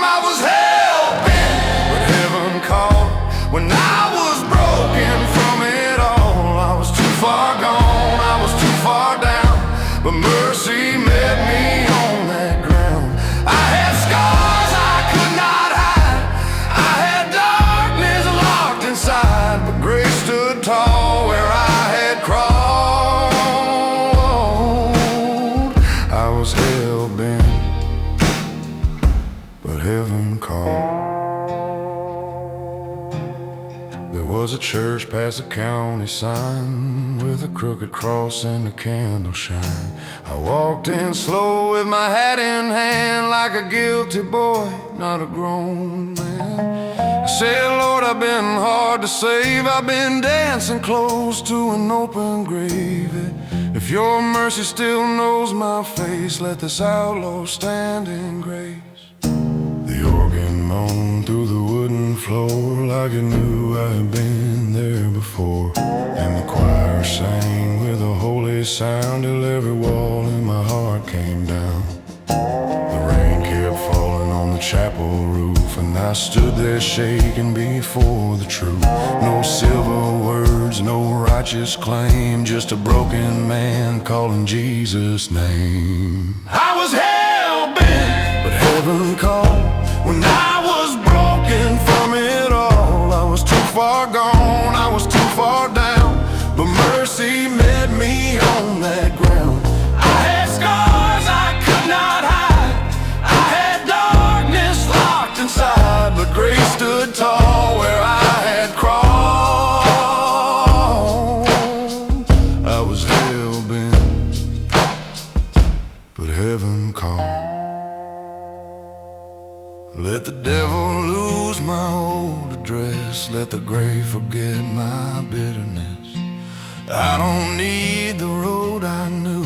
A: I was hell-bent, but heaven called. When I was broken from it all, I was too far gone, I was too far down, but mercy met me on that ground. I had scars I could not hide, I had darkness locked inside, but grace stood tall where I had crawled. I was hell-bent, but heaven called. There was a church past the county sign, with a crooked cross and a candle shine. I walked in slow with my hat in hand, like a guilty boy, not a grown man. I said, Lord, I've been hard to save, I've been dancing close to an open grave. If your mercy still knows my face, let this outlaw stand in grace. The organ moaned through the wooden floor, like it knew I had been there before. And the choir sang with a holy sound, till every wall in my heart came down. The rain kept falling on the chapel roof, and I stood there shaking before the truth. No silver words, no righteous claim, just a broken man calling Jesus' name. I was hell-bent, but heaven called. When I was broken from it all, I was too far gone, I was too far down, but mercy met me on that ground. I had scars I could not hide, I had darkness locked inside, but grace stood tall where I had crawled. I was hell-bent, but heaven called. Let the devil lose my old address, let the grave forget my bitterness. I don't need the road I knew,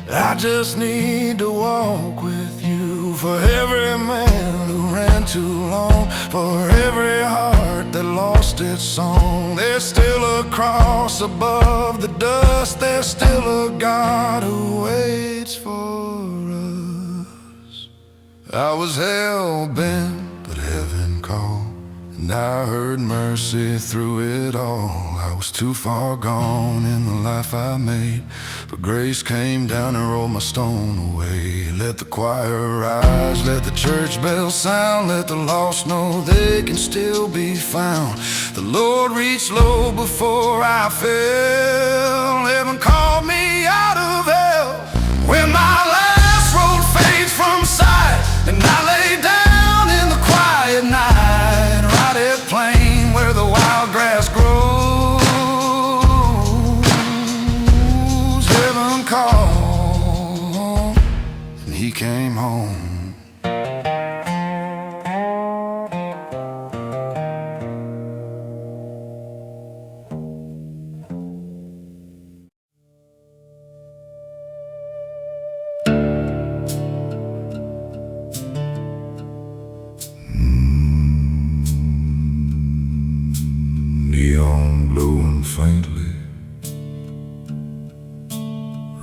A: I just need to walk with you. For every man who ran too long, for every heart that lost its song, there's still a cross above the dust, there's still a God who waits for us. I was hell-bent, but heaven called, and And I heard mercy through it all. I was too far gone in the life I made, but grace came down and rolled my stone away. Let the choir rise, let the church bells sound, let the lost know they can still be found. The Lord reached low before I fell. Heaven called me out of hell. When my last road fades from sight, and I lay down in the quiet night, right at plain where the wild grass grows, heaven called, and he came home. Neon glowing faintly,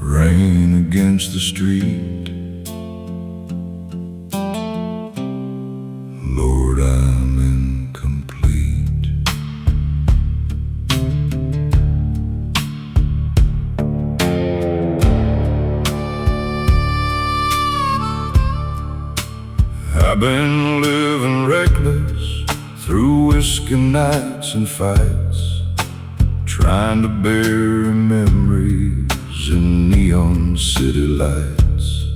A: rain against the street. Lord, I'm incomplete. I've been living reckless through whiskey nights and fights, trying to bury memories in neon city lights.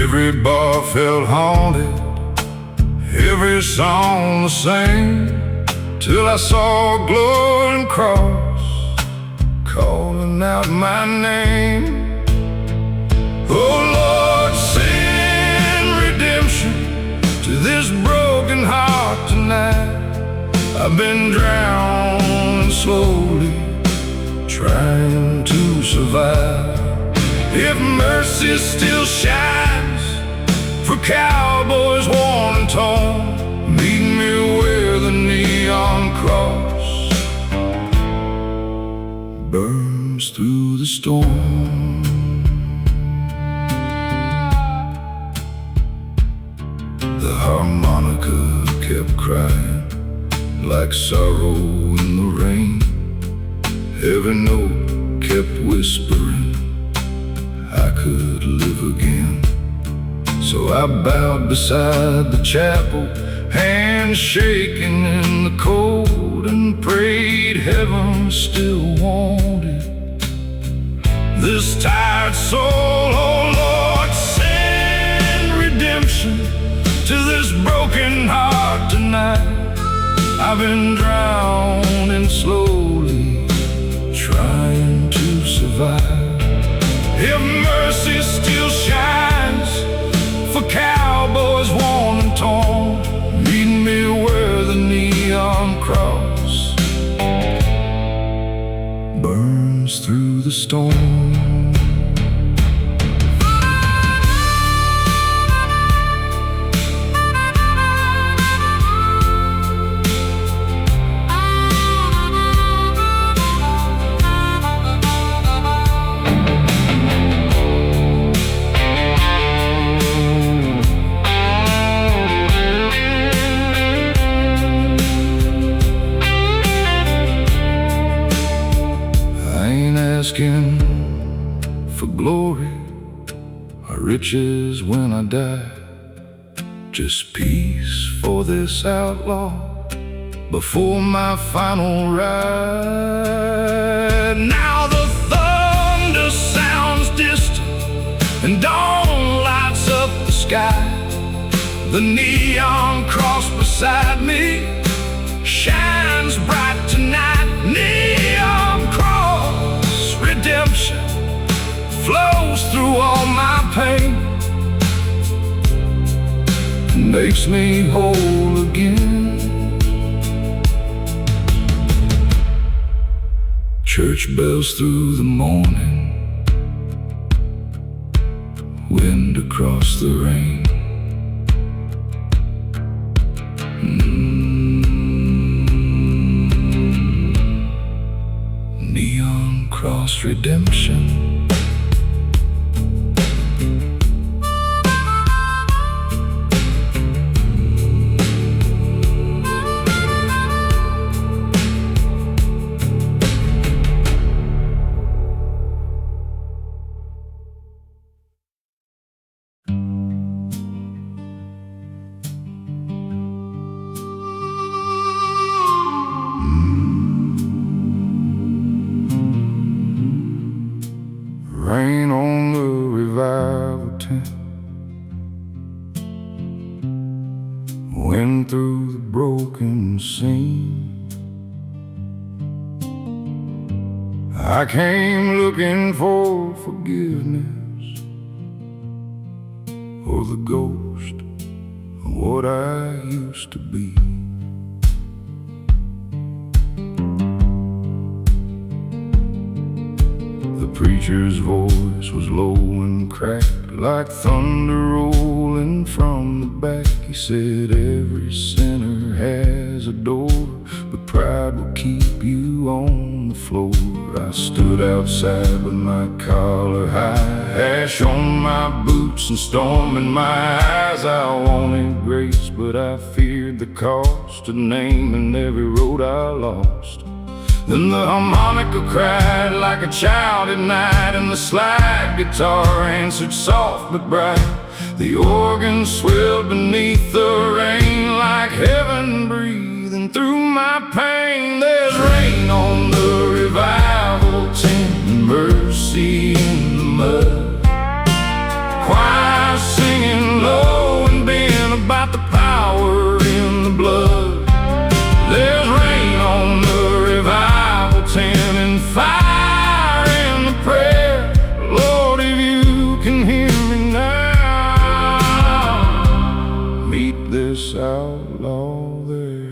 A: Every bar felt haunted, every song the same, till I saw a glowing cross calling out my name. Oh Lord, send redemption to this broken heart tonight. I've been drowning slowly, trying to survive. If mercy still shines for cowboys worn and torn, meet me where the neon cross burns through the storm. The harmonica kept crying like sorrow in the rain. Every note kept whispering I could live again. So I bowed beside the chapel, hands shaking in the cold, and prayed heaven still wanted this tired soul. Oh Lord, send redemption to this broken heart tonight. I've been drowning slowly, trying to survive. If mercy still shines for cowboys worn and torn, meet me where the neon cross burns through the storm. Asking for glory or riches when I die, just peace for this outlaw before my final ride. Now the thunder sounds distant and dawn lights up the sky. The neon cross beside me shines bright tonight. Neon cross, redemption flows through all my pain, makes me whole again. Church bells through the morning, wind across the rain. Neon cross redemption. Rain on the revival tent, wind through the broken scene. I came looking for forgiveness, or the ghost of what I used to be. The preacher's voice was low and cracked, like thunder rolling from the back. He said, every sinner has a door, but pride will keep you on the floor. I stood outside with my collar high, ash on my boots and storm in my eyes. I wanted grace, but I feared the cost of naming every road I lost. Then the harmonica cried like a child at night, and the slide guitar answered soft but bright. The organ swelled beneath the rain like heaven breathing through my pain. There's rain on the revival tent and mercy in the mud. Choir singing low and bent about the power in the blood. There's rain on the revival tent and fire in the prayer. Lord, if you can hear me now, meet this outlaw there.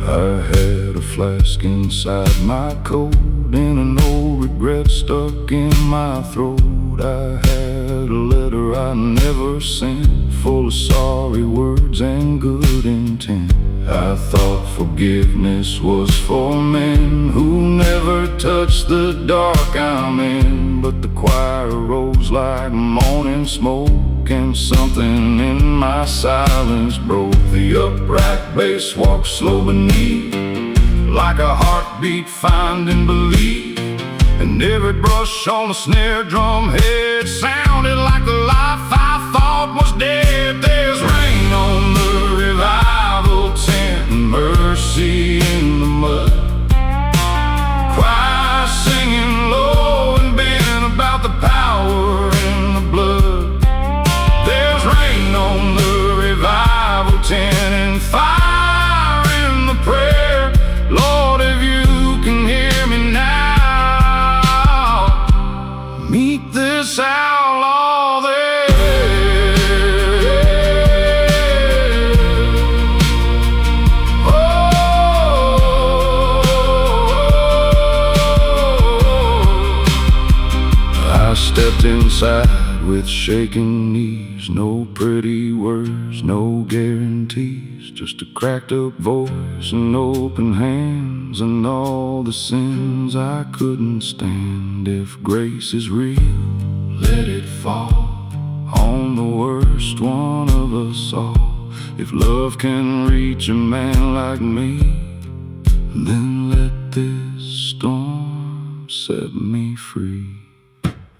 A: I had a flask inside my coat and a no regret stuck in my throat. I had a letter I never sent, full of sorry words and good intent. I thought forgiveness was for men who never touched the dark I'm in. But the choir rose like morning smoke, and something in my silence broke. The upright bass walked slow beneath, like a heartbeat finding belief. And every brush on the snare drum head sounded like the life I thought was dead. There's rain on the revival tent and mercy in the mud. Choir singing low and bent about the power in the blood. There's rain on the revival tent and fire in the prayer. Lord, if you can hear me now, meet this outlaw there. Oh, I stepped inside with shaking knees, no pretty words, no guarantees, just a cracked up voice and open hands, and all the sins I couldn't stand. If grace is real, let it fall on the worst one of us all. If love can reach a man like me, then let this storm set me free.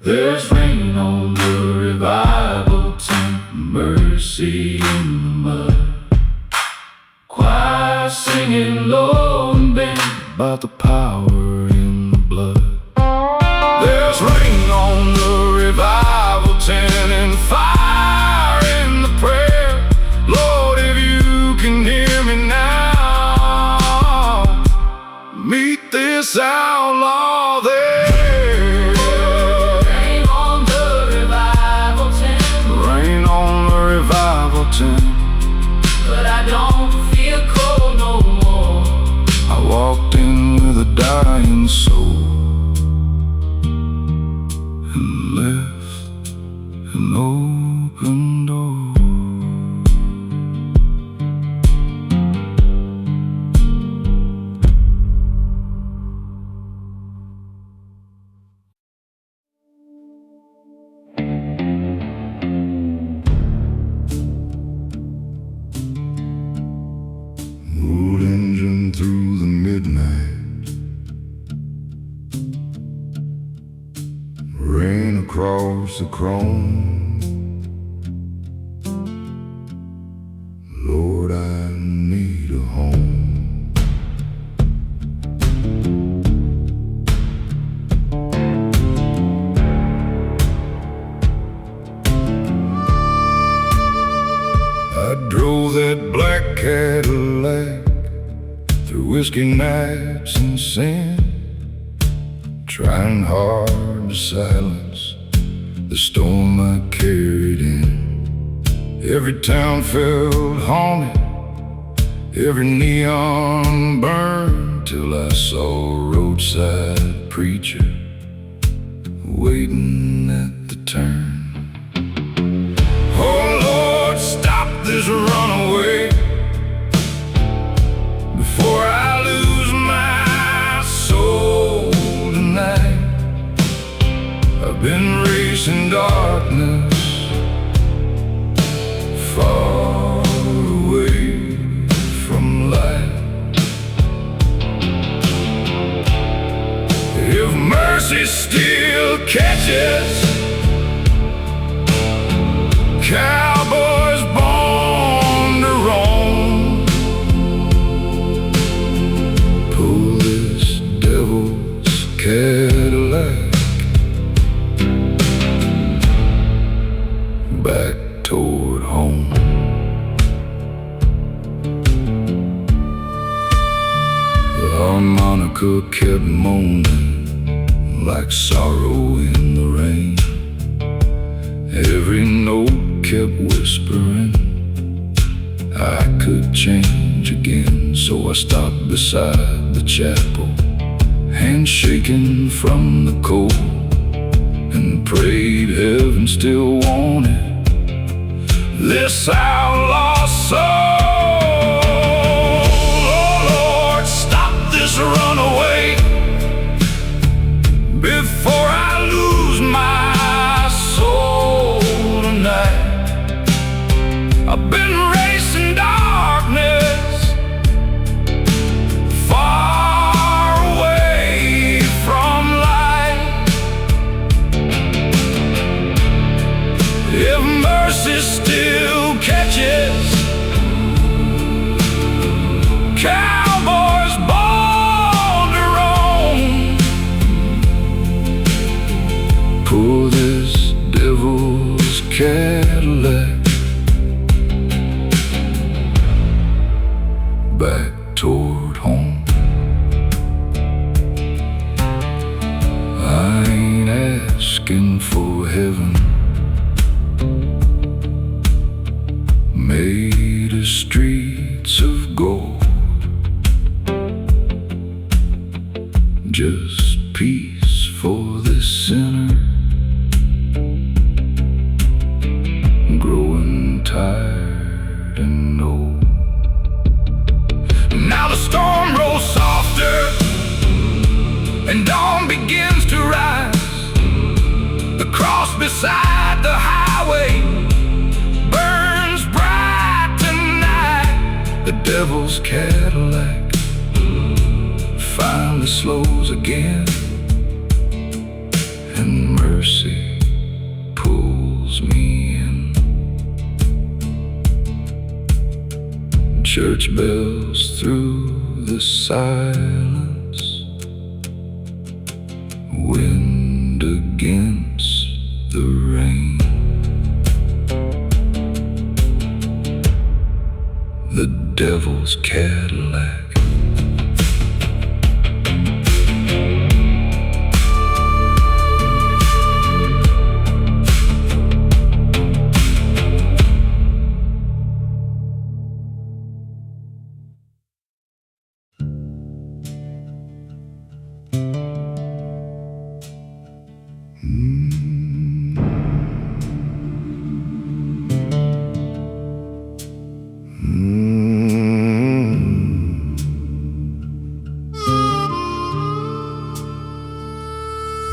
A: There's rain on the revival tent, mercy in the mud. Choir singing low and bent about the power in the blood. There's rain on the revival tent and fire in the prayer. Lord, if you can hear me now, meet this outlaw there.
C: But I don't feel cold no more.
A: I walked in with a dying soul and left an open door. Through the midnight, rain across the chrome. Lord, I need a home. Cadillac through whiskey nights and sin, trying hard to silence the storm I carried in. Every town felt haunted, every neon burned, till I saw a roadside preacher waiting at the turn. Oh Lord, stop this runaway before I lose my soul tonight. I've been racing darkness far away from light. If mercy still catches cowboys born to roam, pull this devil's Cadillac back toward home. The harmonica kept moaning like sorrow in the rain. Every note kept whispering I could change again. So I stopped beside the chapel, hands shaking from the cold, and prayed heaven still wanted this outlaw soul. Oh Lord, stop this runaway before I lose my soul tonight. I've been racing darkness far away from light. If mercy still catches cowboys born to roam, pull this devil's Cadillac back toward home. I ain't asking for heaven made of streets of gold, just peace for this sinner growing tired and old. Now the storm rolls softer and dawn begins to rise. The cross beside the highway burns bright tonight. The devil's Cadillac finally slows again, and mercy pulls me in. Church bells through the silence, wind against the rain. The devil's Cadillac.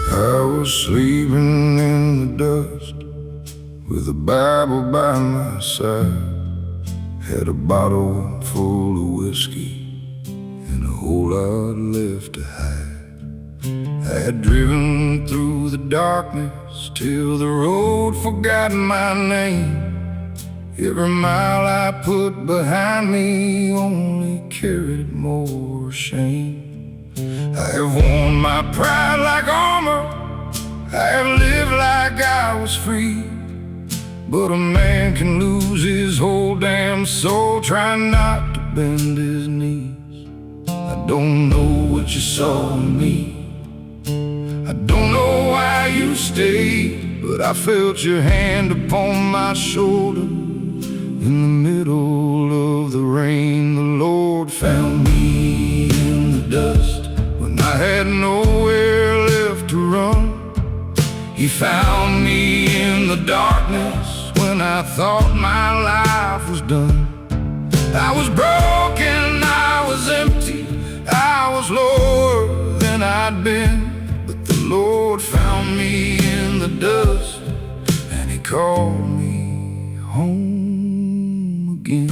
A: I was sleeping in the dust with a Bible by my side. Had a bottle full of whiskey and a whole lot left to hide. I had driven through the darkness till the road forgot my name. Every mile I put behind me only carried more shame. I have worn my pride like armor, I have lived like I was free. But a man can lose his whole damn soul trying not to bend his knees. I don't know what you saw in me. I don't know why you stayed, but I felt your hand upon my shoulder. In the middle of the rain, the Lord found me in the dust. When I had nowhere left to run, He found me in the darkness. When I thought my life was done, I was broken, I was empty, I was lower than I'd been. But the Lord found me in the dust, and He called me home again.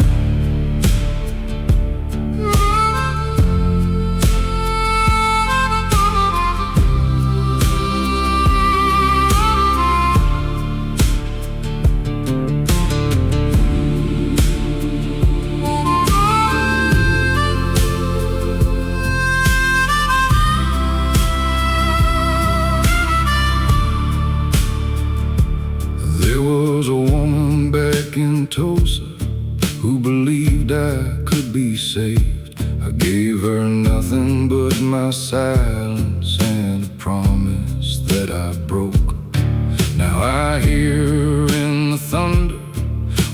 A: In Tulsa, who believed I could be saved. I gave her nothing but my silence and a promise that I broke. Now I hear in the thunder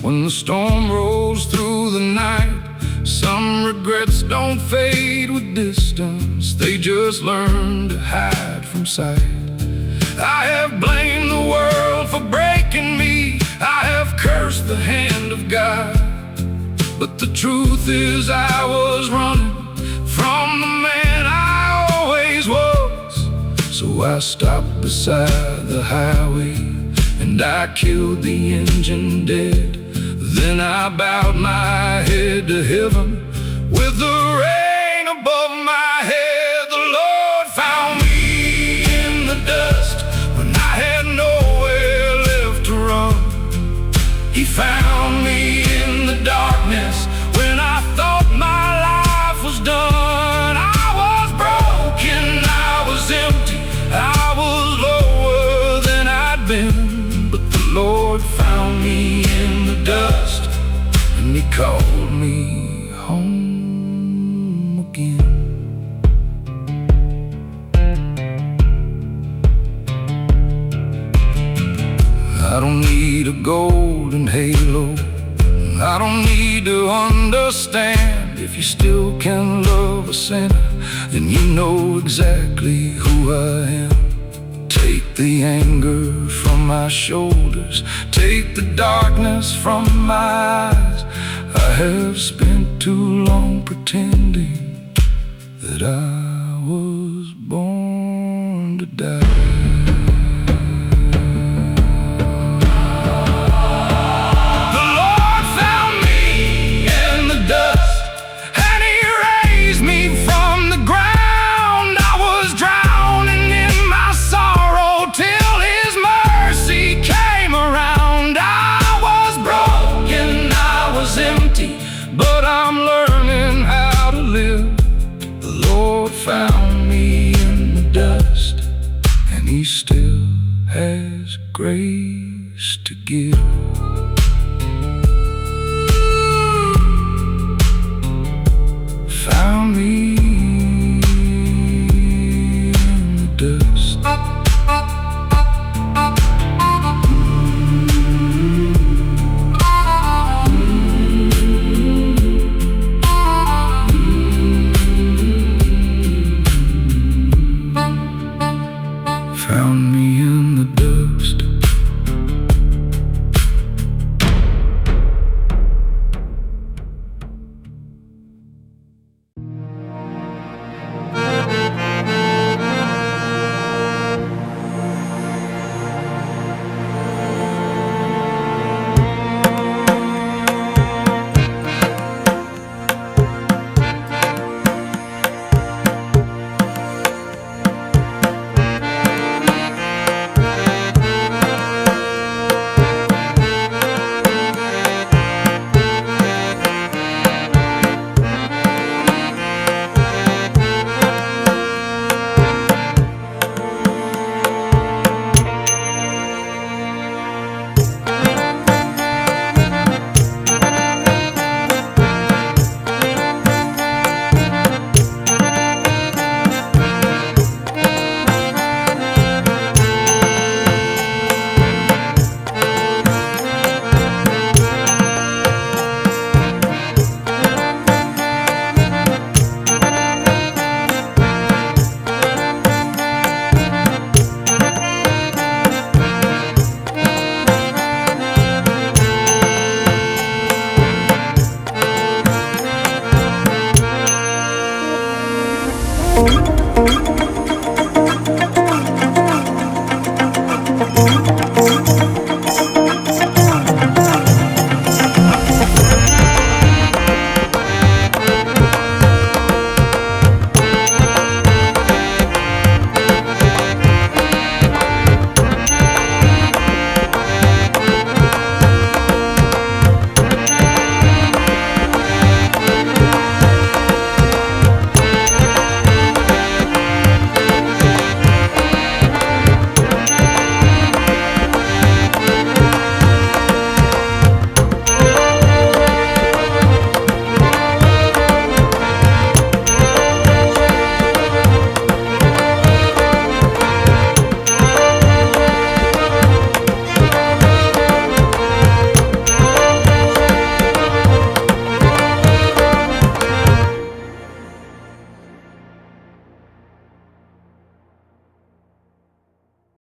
A: when the storm rolls through the night. Some regrets don't fade with distance, they just learn to hide from sight. I have blamed the world for breaking me, I have cursed the hand of God. But the truth is I was running from the man I always was. So I stopped beside the highway and I killed the engine dead. Then I bowed my head to heaven with the rain above my head. The Lord found me in the dust when I had nowhere left to run. He found me in the darkness when I thought my life was done. I was broken, I was empty, I was lower than I'd been. But the Lord found me in the dust, and He called me home again. I don't need a golden halo, I don't need to understand. If you still can love a sinner, then you know exactly who I am. Take the anger from my shoulders, take the darkness from my eyes. I have spent too long pretending that I was born to die. But I'm learning how to